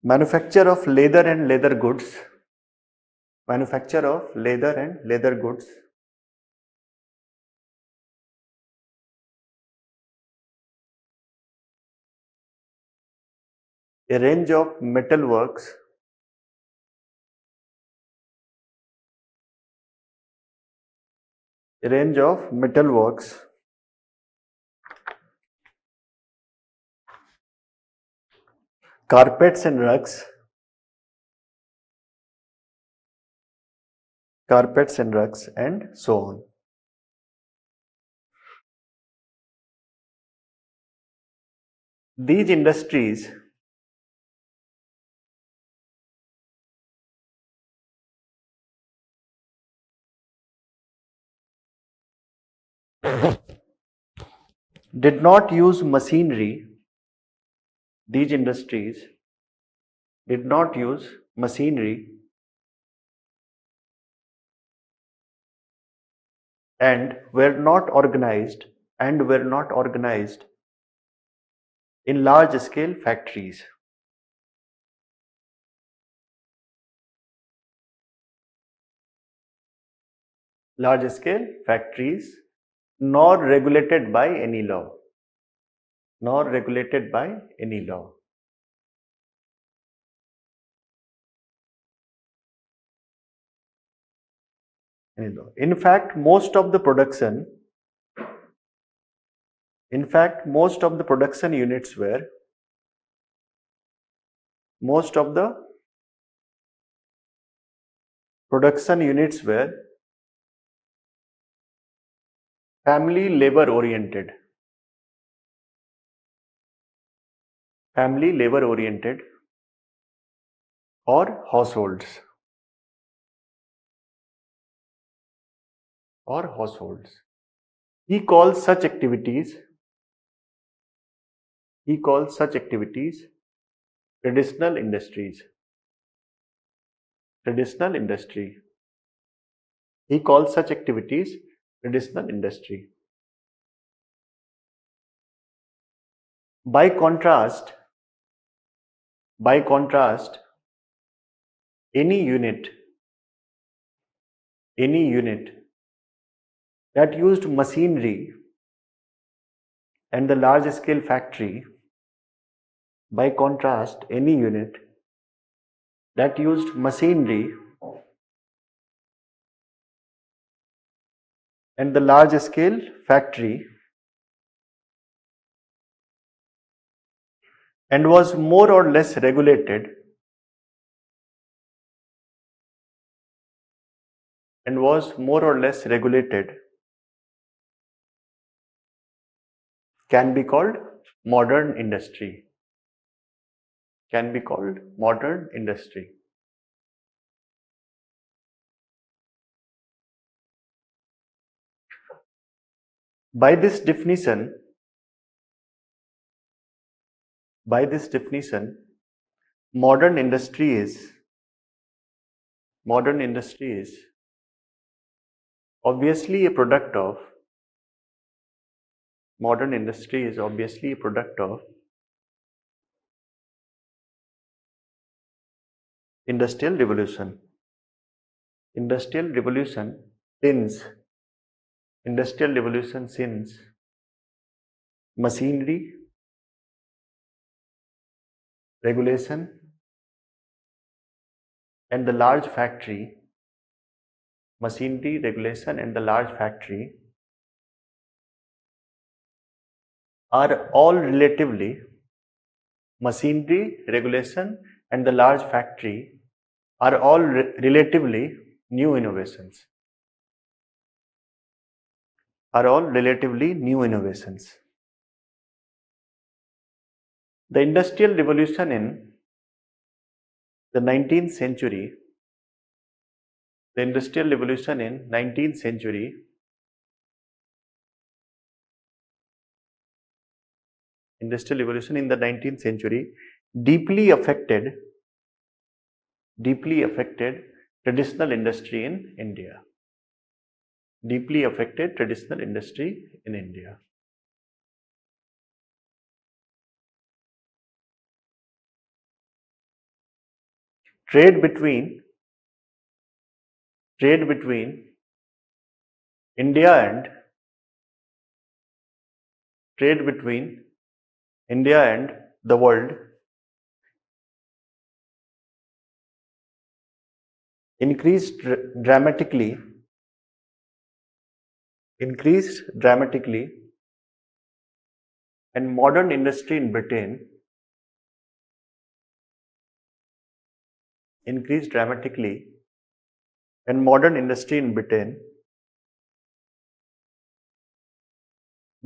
manufacture of leather and leather goods, a range of metal works, carpets and rugs, and so on. These industries did not use machinery, these industries did not use machinery and were not organized in large scale factories. Large scale factories, nor regulated by any law. Nor regulated by any law. Any law. In fact, most of the production units were most of the production units were family labor oriented. Family labor oriented or households. Or households. He calls such activities traditional industries. Traditional industry. He calls such activities traditional industry. By contrast, any unit that used machinery and the large scale factory, by contrast, any unit that used machinery and the large scale factory and was more or less regulated can be called modern industry. Can be called modern industry. By this definition, modern industry is obviously a product of industrial revolution. Industrial revolution since machinery, regulation and the large factory are all relatively relatively new innovations. The industrial revolution in the 19th century industrial revolution in 19th century deeply affected traditional industry in India. Trade between India and the world increased dramatically and modern industry in Britain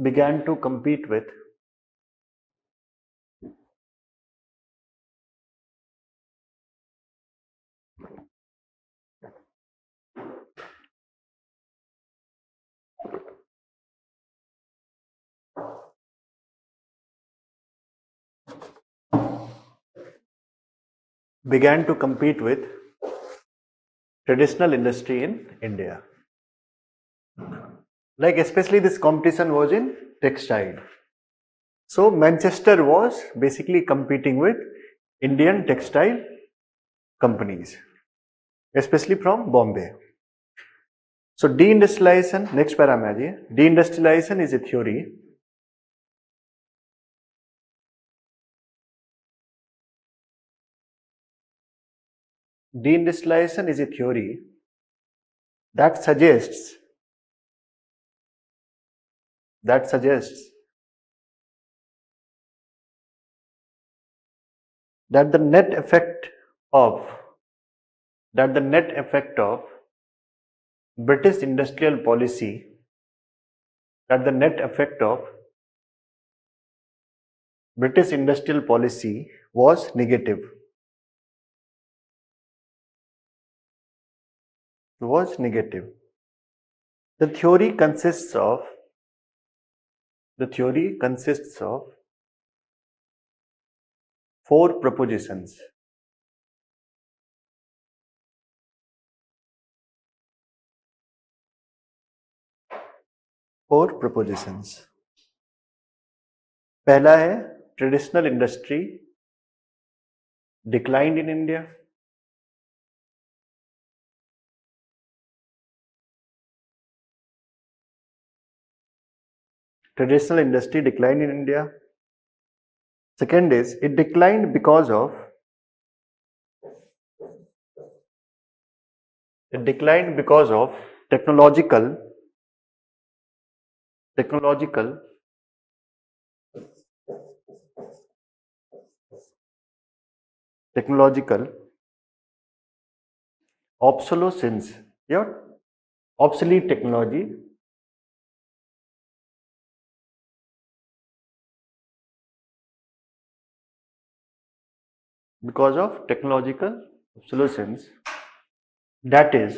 began to compete with began to compete with traditional industry in India. Like especially this competition was in textile. So Manchester was basically competing with Indian textile companies, especially from Bombay. So deindustrialization, next para में आ जाइए. Deindustrialization is a theory that suggests that suggests that the net effect of British industrial policy that the net effect of British industrial policy was negative. Was negative. The theory consists of four propositions. Four propositions. पहला है traditional industry declined in India. Traditional industry declined in India. Second is it declined because of technological obsolescence, yeah, obsolete technology because of technological obsolescence. That is,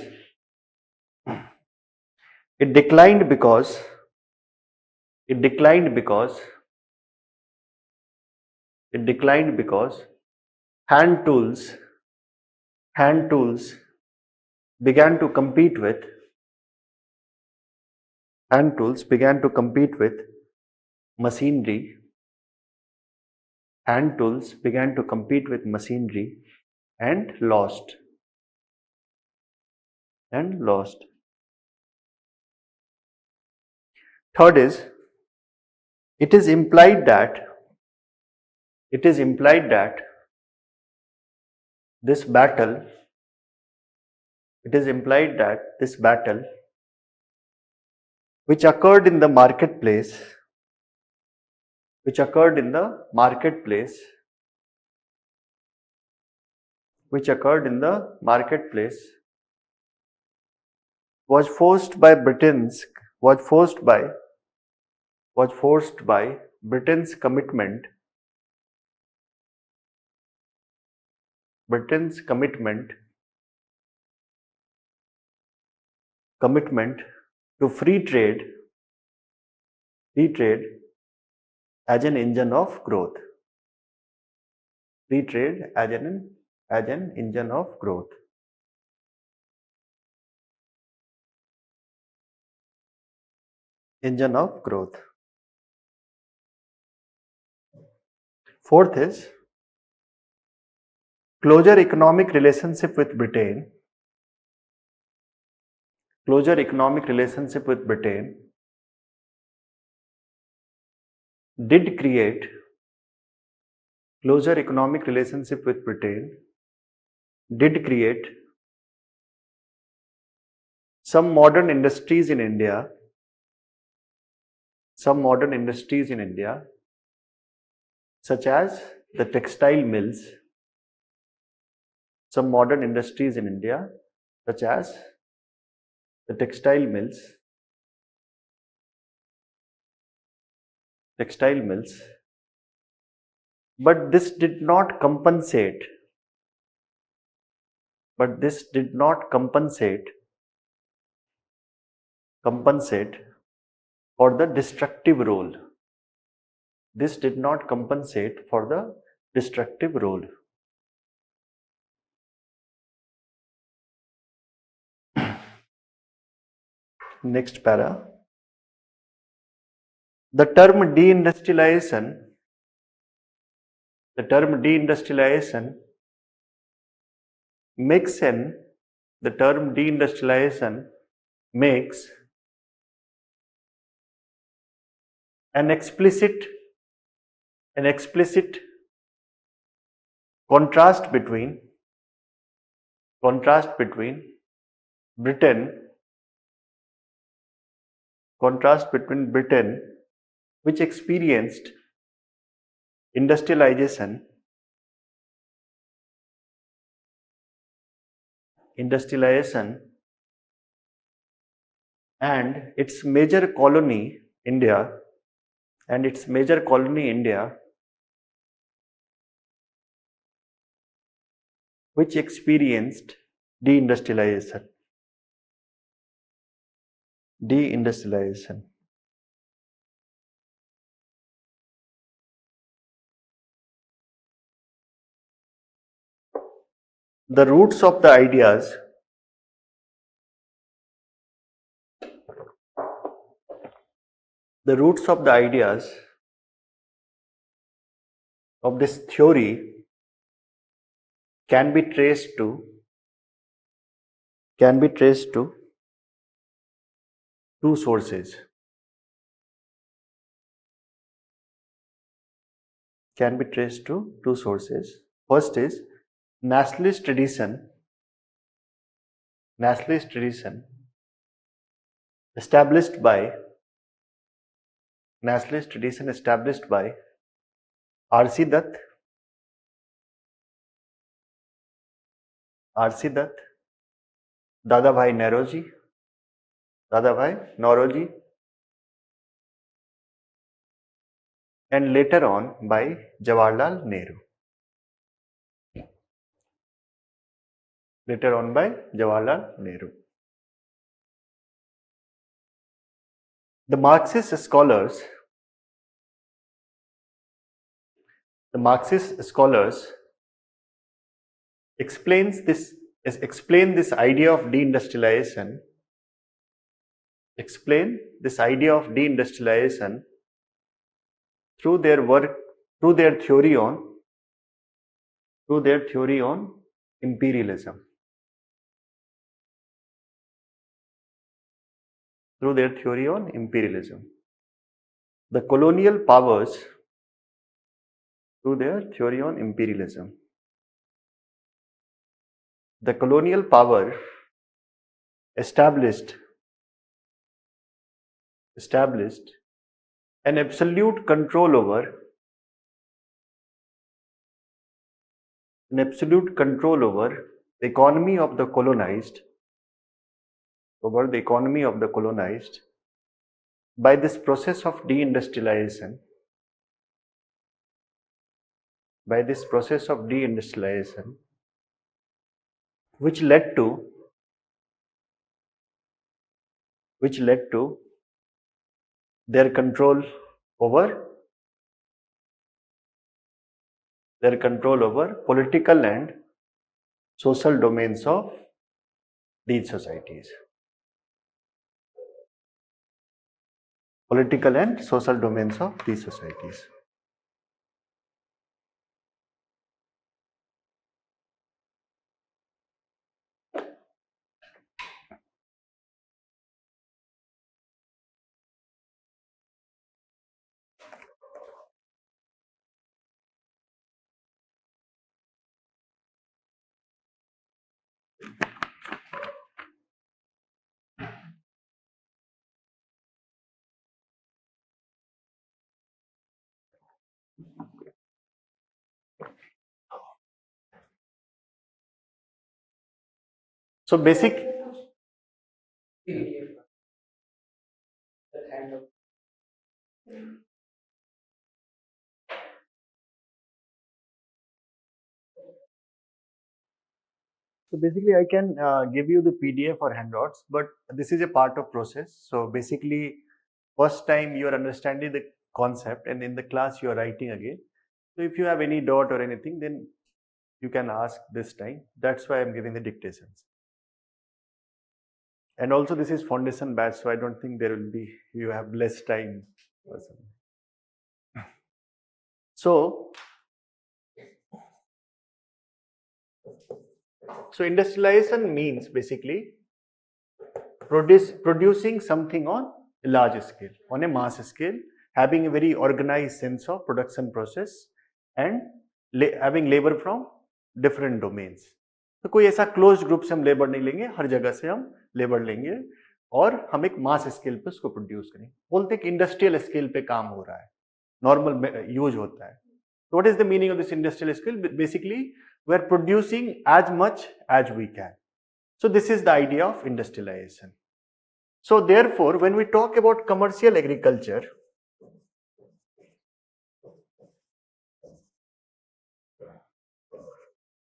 it declined because hand tools began to compete with machinery. Hand tools began to compete with machinery and lost. Third is it is implied that this battle which occurred in the marketplace was forced by Britain's commitment to free trade as an engine of growth. Fourth is closer economic relationship with Britain did create some modern industries in India such as the textile mills, but this did not compensate for the destructive role. Next para. The term deindustrialization makes an the term deindustrialization makes an explicit contrast between Britain which experienced industrialization and its major colony India which experienced deindustrialization. The roots of the ideas of this theory can be traced to two sources. First is nationalist tradition established by R.C. Dutt, Dadabhai Nauroji, and later on by Jawaharlal Nehru. The Marxist scholars explain this idea of deindustrialization through their theory on imperialism. The colonial powers The colonial power established an absolute control over the economy of the colonized by this process of deindustrialization which led to their control over political and social domains of these societies. So basically, I can give you the PDF or handouts, but this is a part of process. So basically, first time you are understanding the concept, and in the class you are writing again. So if you have any doubt or anything, then you can ask this time. That's why I'm giving the dictations. And also this is foundation batch, so I don't think there will be, you have less time or something. So industrialization means basically producing something on a large scale, on a mass scale, having a very organized sense of production process and having labor from different domains. तो कोई ऐसा close group से हम labour नहीं लेंगे, हर जगह से हम लेबर लेंगे और हम एक मास स्केल पे उसको प्रोड्यूस करेंगे. बोलते हैं कि इंडस्ट्रियल स्केल पे काम हो रहा है, नॉर्मल यूज होता है. So what is the meaning of this industrial scale? Basically, we are producing as much as we can. So this is the idea of industrialization. So therefore, when we talk about commercial agriculture,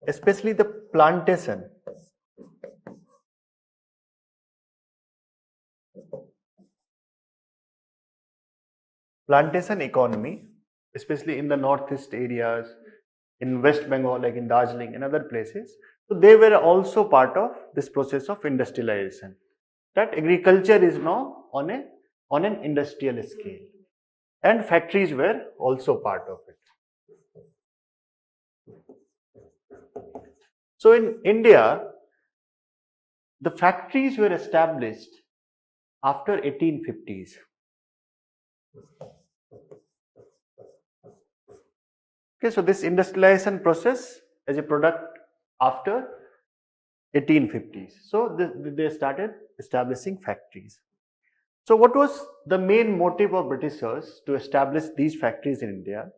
especially the plantation economy, especially in the northeast areas, in West Bengal, like in Darjeeling and other places, so they were also part of this process of industrialization. That agriculture is now on an industrial scale, and factories were also part of it. So in India, the factories were established after 1850s. Okay, so this industrialization process as a product after 1850s. So they started establishing factories. So what was the main motive of Britishers to establish these factories in India?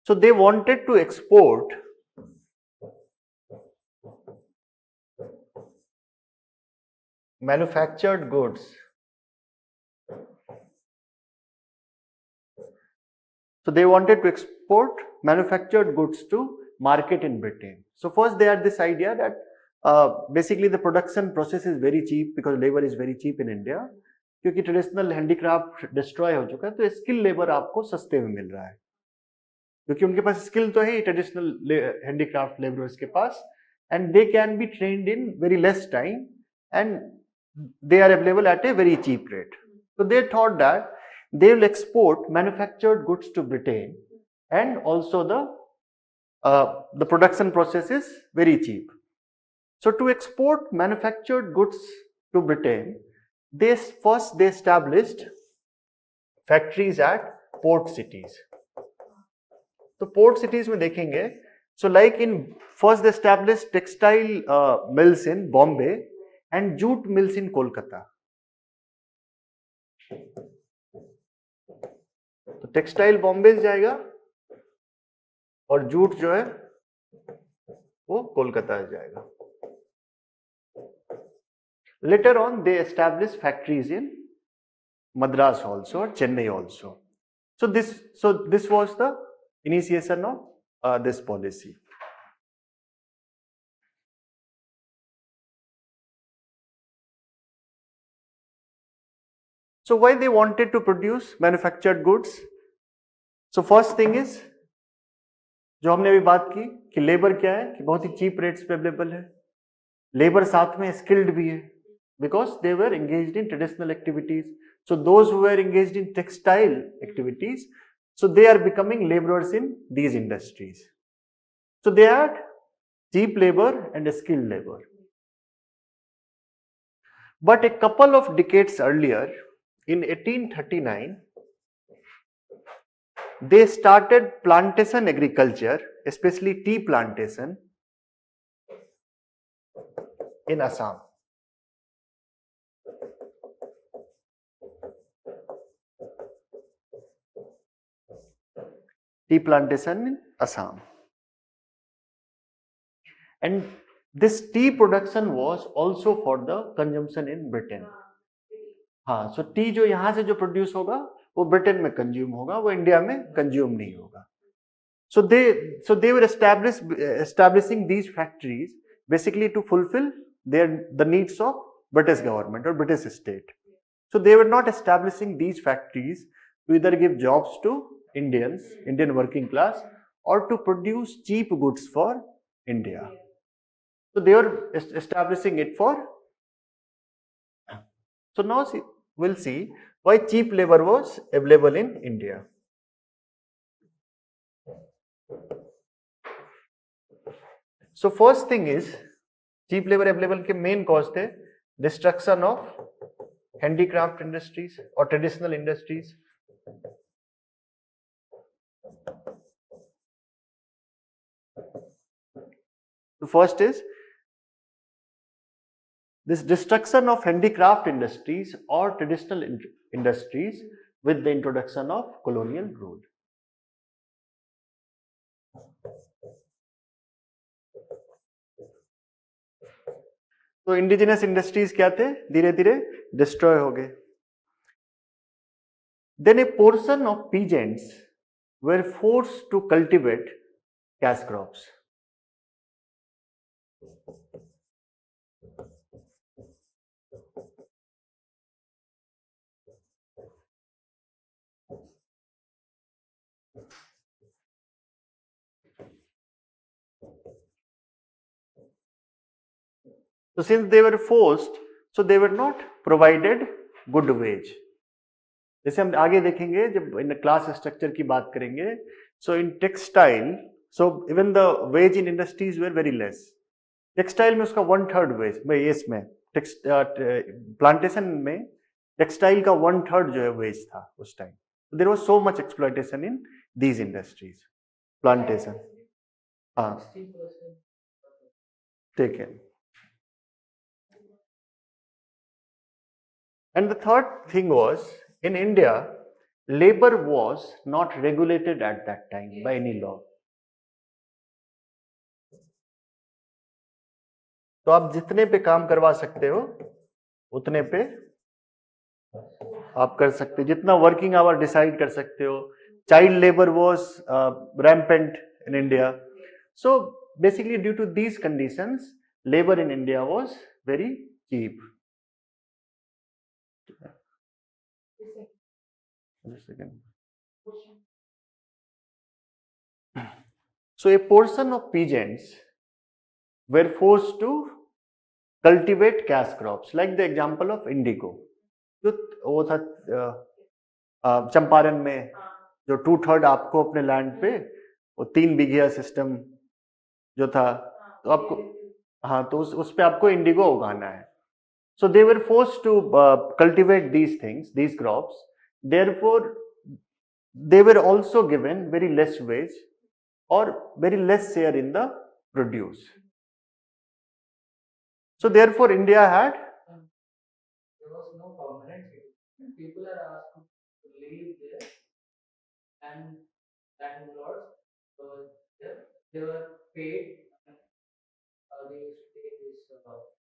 So they wanted to export manufactured goods to market in Britain. So first they had this idea that basically the production process is very cheap because labor is very cheap in India. क्योंकि traditional handicraft destroy हो चुका है, तो skill labour आपको सस्ते में मिल रहा है, क्योंकि उनके पास स्किल तो है ट्रेडिशनल हैंडीक्राफ्ट लेबरर्स के पास, and they can be trained in very less time and they are available at a very cheap rate. So they thought that they will export manufactured goods to Britain, and also the production process is very cheap. So to export manufactured goods to Britain, they established factories at port cities. तो port cities में देखेंगे, so like in first they established textile mills in Bombay and jute mills in Kolkata. तो textile Bombay जाएगा और jute जो है वो कोलकाता जाएगा. Later on they established factories in Madras also or Chennai also. So this was the initiation of this policy. So why they wanted to produce manufactured goods? So first thing is, जो हमने अभी बात की कि labour क्या है कि बहुत ही चीप रेट्स पे अवेलेबल है, लेबर साथ में स्किल्ड भी है, because they were engaged in traditional activities. So those who were engaged in textile activities, so they are becoming laborers in these industries. So they had cheap labor and skilled labor. But a couple of decades earlier, in 1839, they started plantation agriculture, especially tea plantation in Assam. Tea plantation in Assam. And this tea production was also for the consumption in Britain. हाँ, so T जो यहाँ से जो produce होगा वो Britain में consume होगा, वो इंडिया में कंज्यूम नहीं होगा. So they were establishing these factories basically to fulfill the needs of British government or British state. So they were not establishing these factories to either give jobs to Indian working class, or to produce cheap goods for India. So they were establishing it for So now we'll see why cheap labor was available in India. So first thing is cheap labor available के main cause थे destruction of handicraft industries or traditional industries. The first is this destruction of handicraft industries or traditional industries with the introduction of colonial rule. तो indigenous industries क्या थे, धीरे धीरे destroy हो गए. Then a portion of peasants were forced to cultivate cash crops. So since they were forced, so they were not provided good wage. जैसे हम आगे देखेंगे जब इन क्लास स्ट्रक्चर की बात करेंगे, so in textile, so even the wage in industries were very less. Textile में उसका 1/3 वेज में, इसमें प्लांटेशन में टेक्सटाइल का 1/3 जो है वेज था उस time. There was so much exploitation in these industries. Plantation, हाँ ठीक है. And the third thing was, in India, labor was not regulated at that time by any law. तो आप जितने पे काम करवा सकते हो उतने पे आप कर सकते हो, जितना वर्किंग आवर डिसाइड कर सकते हो. Child labour was rampant in India. So basically due to these conditions, labor in India was very cheap. Just a second. So a portion of peasants were forced to cultivate cash crops, like the example of indigo. जो वो था चंपारण में, जो 2/3 आपको अपने land पे वो 3 बीघा system जो था, तो आपको, हाँ, तो उस पे आपको इंडिगो उगाना है. So they were forced to cultivate these things, these crops. Therefore, they were also given very less wage or very less share in the produce. So therefore, India had. There was no permanent citizen. People are asked to live there, and landlords, they were paid. They used to pay this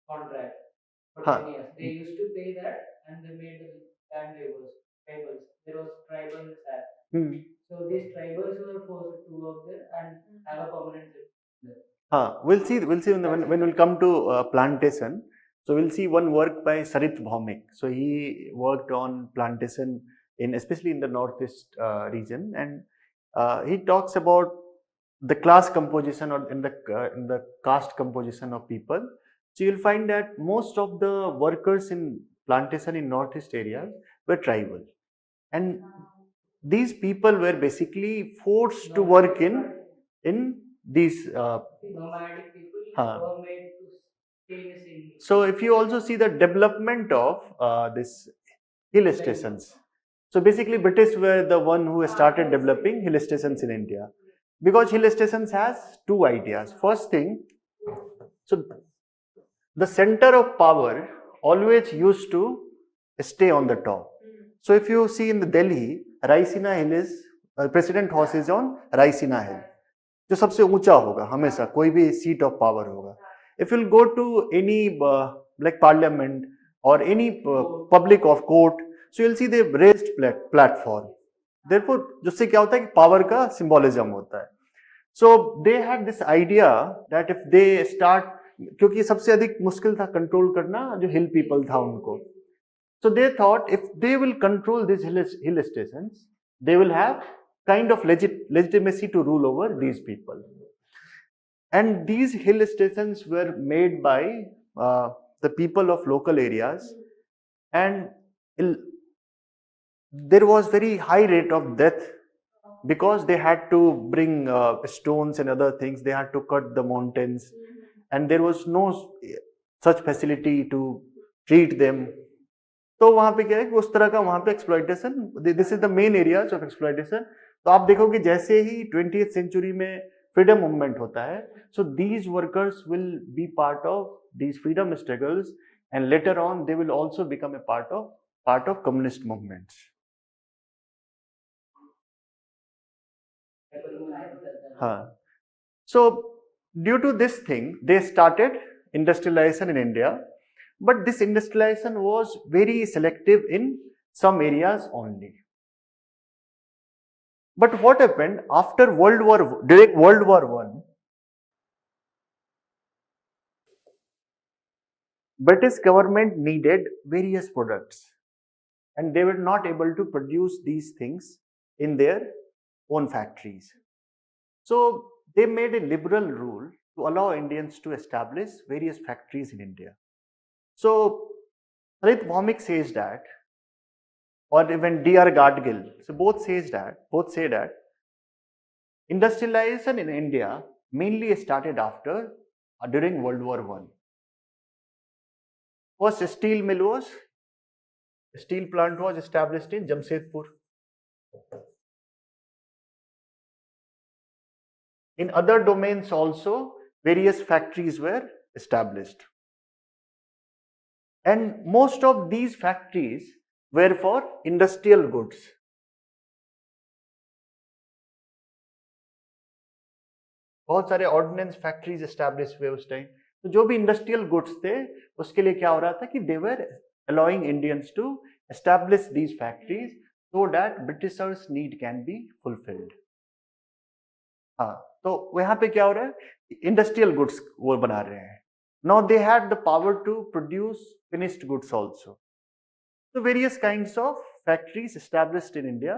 contract for 10 years. They used to pay that, and they made land laborers, tribals. There was tribal act. So these tribals were forced to work there and have a permanent citizen there. We'll see when we'll come to plantation. So we'll see one work by Sarit Bhaumik. So he worked on plantation especially in the northeast region, and he talks about the class composition or in the caste composition of people. So you'll find that most of the workers in plantation in northeast areas were tribal, and these people were basically forced to work in these nomadic people were made to stay in a city. So if you also see the development of this hill stations, so basically British were the one who started developing hill stations in India, because hill stations has two ideas. First thing, so the center of power always used to stay on the top. So if you see in the Delhi, Raisina Hill is President House is on Raisina Hill, जो सबसे ऊंचा होगा हमेशा, कोई भी seat of power होगा. If you'll go to any like parliament or any public of court, so you'll see the raised platform. Therefore, जिससे क्या होता है कि पावर का सिंबोलिज्म होता है. So they had this idea that if they start, क्योंकि सबसे अधिक मुश्किल था कंट्रोल करना जो हिल पीपल था उनको. So they thought if they will control these hill stations, they will have kind of legitimacy to rule over these people. And these hill stations were made by the people of local areas, and there was very high rate of death because they had to bring stones and other things. They had to cut the mountains, and there was no such facility to treat them. तो वहां पे क्या है कि उस तरह का वहां पे exploitation, this is the main areas of exploitation. तो आप देखोगे जैसे ही 20th सेंचुरी में फ्रीडम मूवमेंट होता है, so these workers will be part of these freedom struggles, and later on they will also become a part of communist movements. हाँ. So, due to this thing, they started industrialization in India, but this industrialization was very selective in some areas only. But what happened after during World War One, British government needed various products, and they were not able to produce these things in their own factories. So they made a liberal rule to allow Indians to establish various factories in India. So Harit Vomik says that, or even D.R. Gadgil, so both say that industrialization in India mainly started during World War One. First steel plant was established in Jamshedpur. In other domains also, various factories were established. And most of these factories were for industrial goods. बहुत सारे ordinance factories establish हुए उस time. तो जो भी industrial goods थे उसके लिए क्या हो रहा था कि they were allowing Indians to establish these factories so that Britishers need can be fulfilled. हाँ, तो यहाँ पे क्या हो रहा है, इंडस्ट्रियल गुड्स वो बना रहे हैं. Now they had the power to produce finished goods also. So various kinds of factories established in India.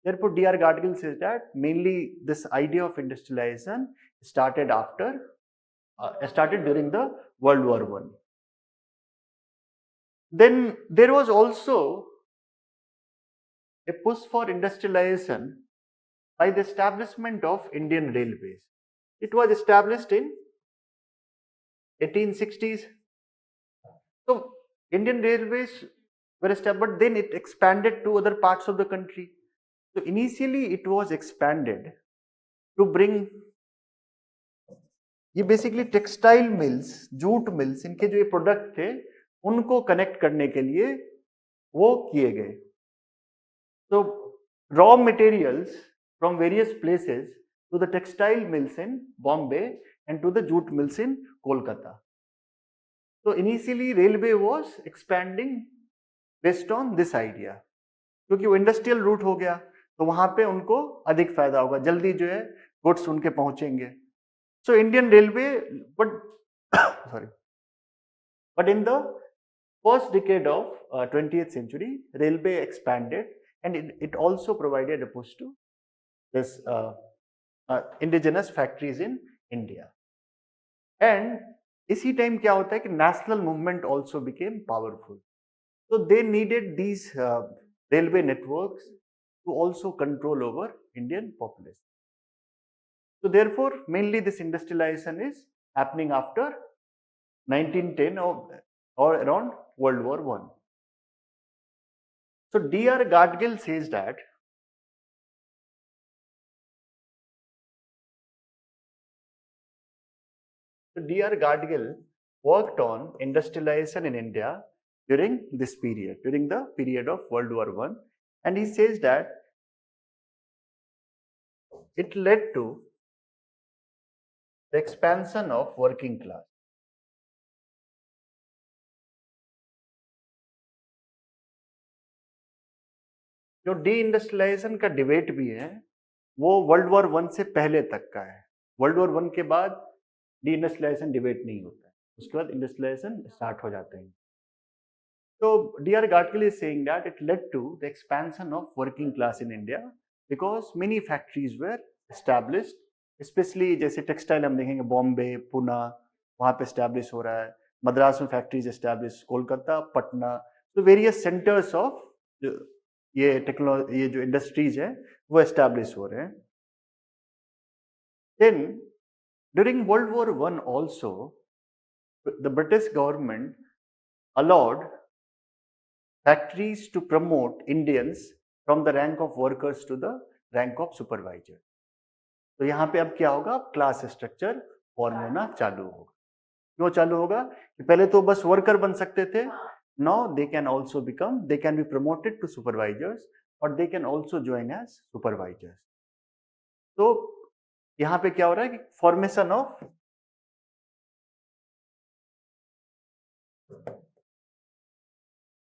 Therefore, D.R. Gadgil says that mainly this idea of industrialization started during the World War One. Then there was also a push for industrialization by the establishment of Indian Railways. It was established in 1860s. So Indian Railways were established, but then it expanded to other parts of the country. So initially it was expanded to bring ये basically textile mills, jute mills, इनके जो ये product थे उनको connect करने के लिए वो किए गए. So raw materials from various places to the textile mills in Bombay and to the jute mills in Kolkata. So initially railway was expanding based on this idea, क्योंकि वो इंडस्ट्रियल रूट हो गया तो वहां पे उनको अधिक फायदा होगा, जल्दी जो है गुड्स उनके पहुंचेंगे. So Indian railway but in the first decade of 20th century, railway expanded, and it also provided a push to this indigenous factories in India. And इसी टाइम क्या होता है कि national movement also became powerful. So they needed these railway networks to also control over Indian population. So therefore, mainly this industrialization is happening after 1910 or around World War One. So D.R. Gadgil says that D.R. Gadgil worked on industrialization in India during this period, during the period of World War One, and he says that it led to the expansion of working class. जो D industrialisation का debate भी है वो world war one से पहले तक का है. वर्ल्ड वॉर वन के बाद डी इंडस्ट्रियलाइजेशन डिबेट नहीं होता है, उसके बाद इंडस्ट्रियलाइजेशन स्टार्ट हो जाते हैं. So D.R. Gadgil is saying that it led to the expansion of working class in India because many factories were established, especially जैसे टेक्सटाइल हम देखेंगे बॉम्बे, पुणे, वहाँ पे एस्टैब्लिश हो रहा है. मद्रास में फैक्ट्रीज एस्टैब्लिश, कोलकाता, पटना, तो वेरियस सेंटर्स ऑफ ये टेक्नोलॉजी, ये जो इंडस्ट्रीज है वो एस्टैब्लिश हो रहे हैं. Then during world war one also the British government allowed factories to promote Indians from the rank of workers to the rank of supervisor. तो यहाँ पे अब क्या होगा, क्लास स्ट्रक्चर फॉर्म होना चालू होगा. क्यों चालू होगा कि पहले तो बस वर्कर बन सकते थे. Now they can also become, they can be promoted to supervisors और they can also join as supervisors. तो यहाँ पे क्या हो रहा है कि formation of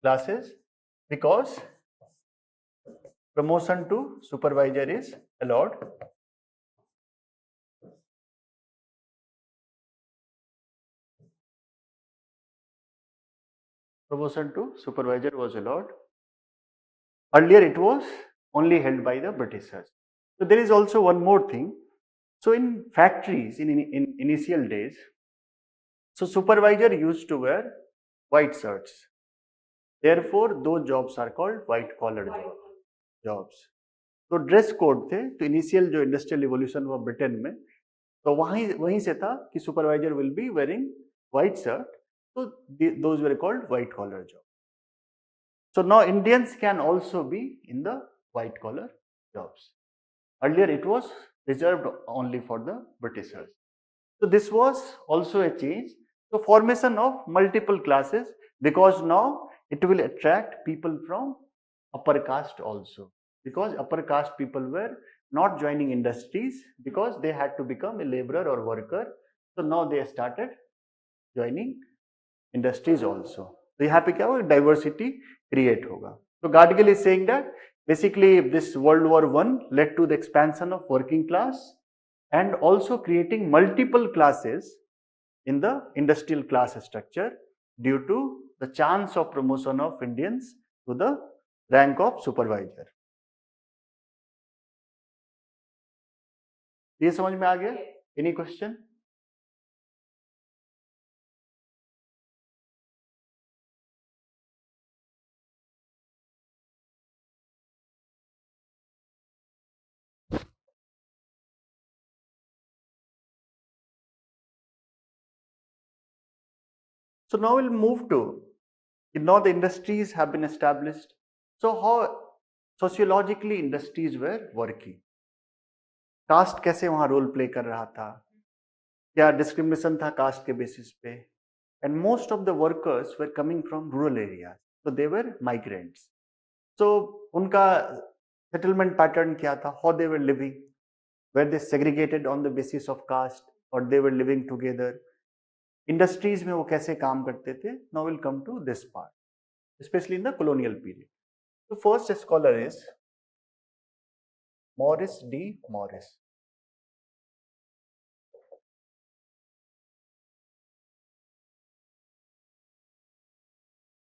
classes because promotion to supervisor is allowed. Promotion to supervisor was allowed. Earlier it was only held by the Britishers. So there is also one more thing. So in factories in initial days, so supervisor used to wear white shirts. Therefore those jobs are called white collar jobs. तो dress code थे. तो initial जो industrial revolution हुआ Britain में, तो वहीं से था कि supervisor will be wearing white shirt. तो those were called white collar job. So now Indians can also be in the white collar jobs. Earlier it was reserved only for the Britishers. So this was also a change. So formation of multiple classes, because now it will attract people from upper caste also, because upper caste people were not joining industries because they had to become a laborer or worker. So now they started joining industries also. तो यहाँ पे क्या होगा, diversity create होगा. तो Gadgil is saying that basically this world war one led to the expansion of working class and also creating multiple classes in the industrial class structure due to the chance of promotion of Indians to the rank of supervisor. ये समझ में आ गया? Any question? So now we'll move to, now the industries have been established. So how sociologically industries were working? Caste कैसे वहां role play कर रहा था? क्या डिस्क्रिमिनेशन था कास्ट के बेसिस पे? And most of the workers were coming from rural area, so they were migrants. So उनका सेटलमेंट पैटर्न क्या था? How they were living? were they segregated on the basis of caste or they were living together? Industries में वो कैसे काम करते थे? Now will come to this part, specially in the colonial period. The first scholar is Morris D. Morris.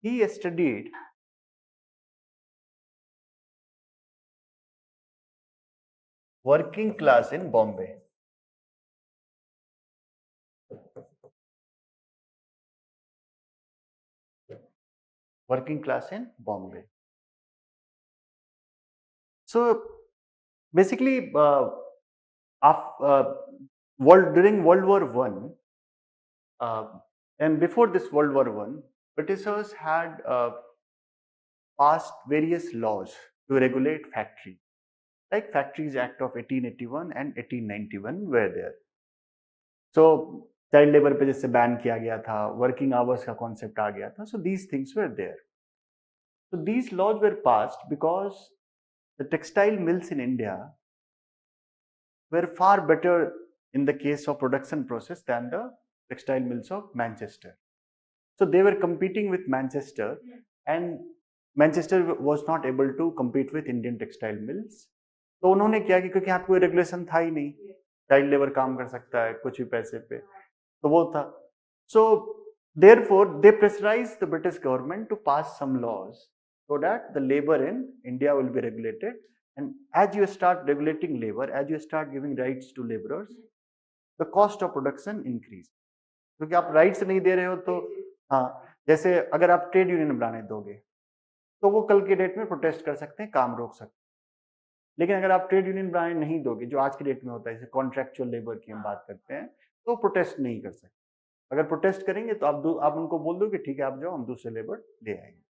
He studied working class in Bombay. Working class in Bombay. So basically, during World War One, and before this World War One, Britishers had passed various laws to regulate factories, like Factories Act of 1881 and 1891 were there. So child labour पे जैसे ban किया गया था, working hours का concept आ गया था. So these things were there. So these laws were passed because the textile mills in India were far better in the case of production process than the textile mills of Manchester. So they were competing with Manchester, and Manchester was not able to compete with Indian textile mills. तो उन्होंने क्या किया, क्योंकि यहाँ कोई regulation था ही नहीं, child labour काम कर सकता है कुछ भी पैसे पे, तो वो था. So therefore they pressurized the British government to pass some laws so that the labor in India will be regulated. And as you start regulating labor, as you start giving rights to laborers, the cost of production increase. क्योंकि आप rights नहीं दे रहे हो तो हाँ, जैसे अगर आप ट्रेड यूनियन बनाने दोगे तो वो कल के डेट में प्रोटेस्ट कर सकते हैं, काम रोक सकते हैं। लेकिन अगर आप ट्रेड यूनियन बनाने नहीं दोगे, जो आज के डेट में होता है, जैसे कॉन्ट्रेक्चुअल लेबर की हम बात करते हैं, तो प्रोटेस्ट नहीं कर सकते। अगर प्रोटेस्ट करेंगे तो आप उनको बोल दो कि ठीक है आप जाओ, हम दूसरे लेबर ले आएंगे।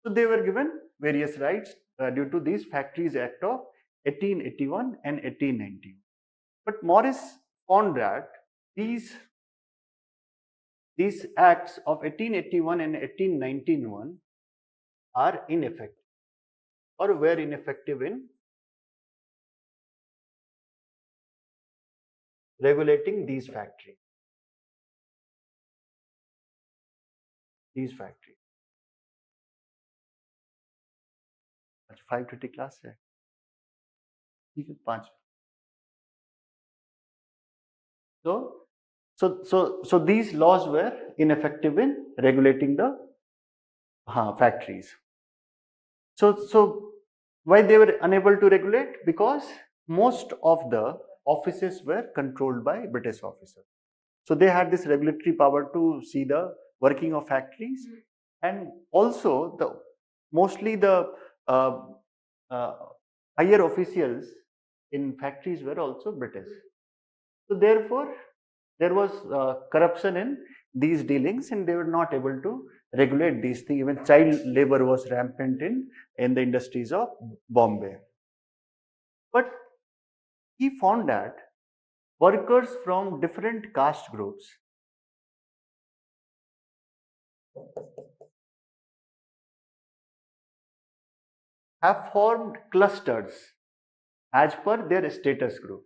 So they were given various rights due to these Factories Act of 1881 and 1890. But Morris found that these acts of 1881 and 1891 are ineffective or were ineffective in regulating these factories. अच्छा 5:30 class है, ठीक है 5। So these laws were ineffective in regulating the factories. So why they were unable to regulate? Because most of the offices were controlled by British officers. So they had this regulatory power to see the working of factories, and also mostly the uh, uh, higher officials in factories were also British. So therefore, there was corruption in these dealings, and they were not able to regulate these things. Even child labor was rampant in the industries of Bombay. But he found that workers from different caste groups have formed clusters as per their status group.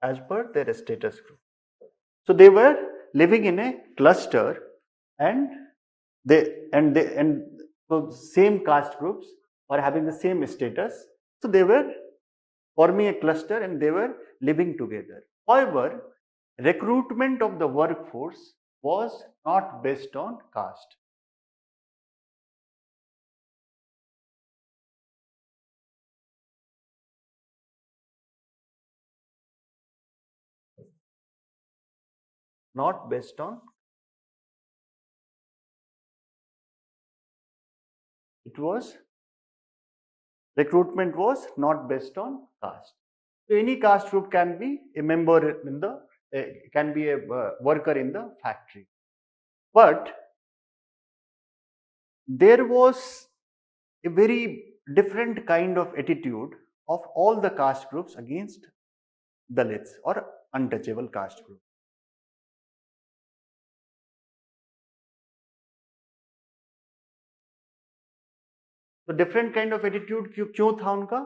As per their status group. So they were living in a cluster, and so same caste groups were having the same status. So they were forming a cluster and they were living together. However, recruitment of the workforce was not based on caste. Not based on, it was, recruitment was not based on caste. So any caste group can be a member in the, can be a worker in the factory. But there was a very different kind of attitude of all the caste groups against Dalits or untouchable caste group. तो different kind of attitude क्यों था उनका?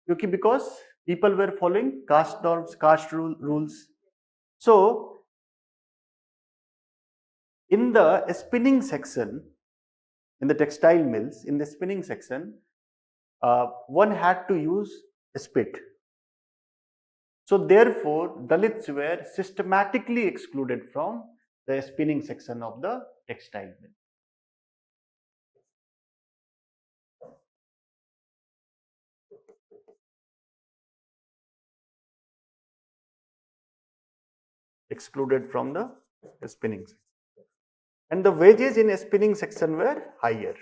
क्योंकि because people were following caste norms, caste rules. So in the spinning section, in the textile mills, in the spinning section, one had to use spit. So therefore, Dalits were systematically excluded from the spinning section of the textile mill. Excluded from the spinning section. And the wages in spinning section were higher.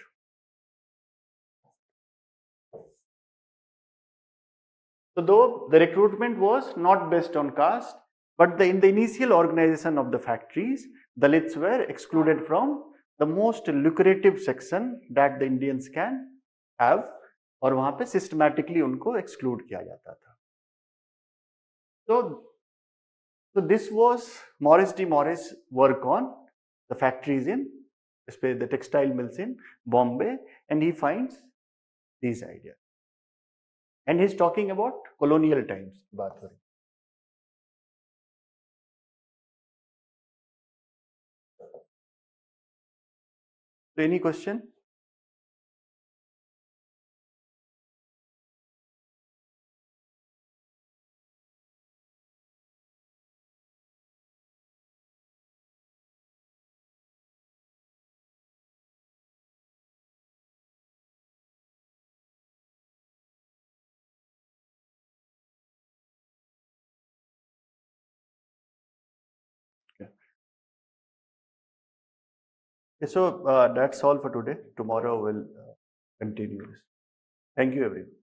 So though the recruitment was not based on caste, but in the initial organization of the factories, Dalits were excluded from the most lucrative section that the Indians can have, और वहां पे systematically उनको exclude किया जाता था. So this was Morris D. Morris' work on the factories in, especially the textile mills in Bombay, and he finds these ideas. And he's talking about colonial times की बात हो रही. So any question? So that's all for today. Tomorrow we'll continue this. Thank you, everyone.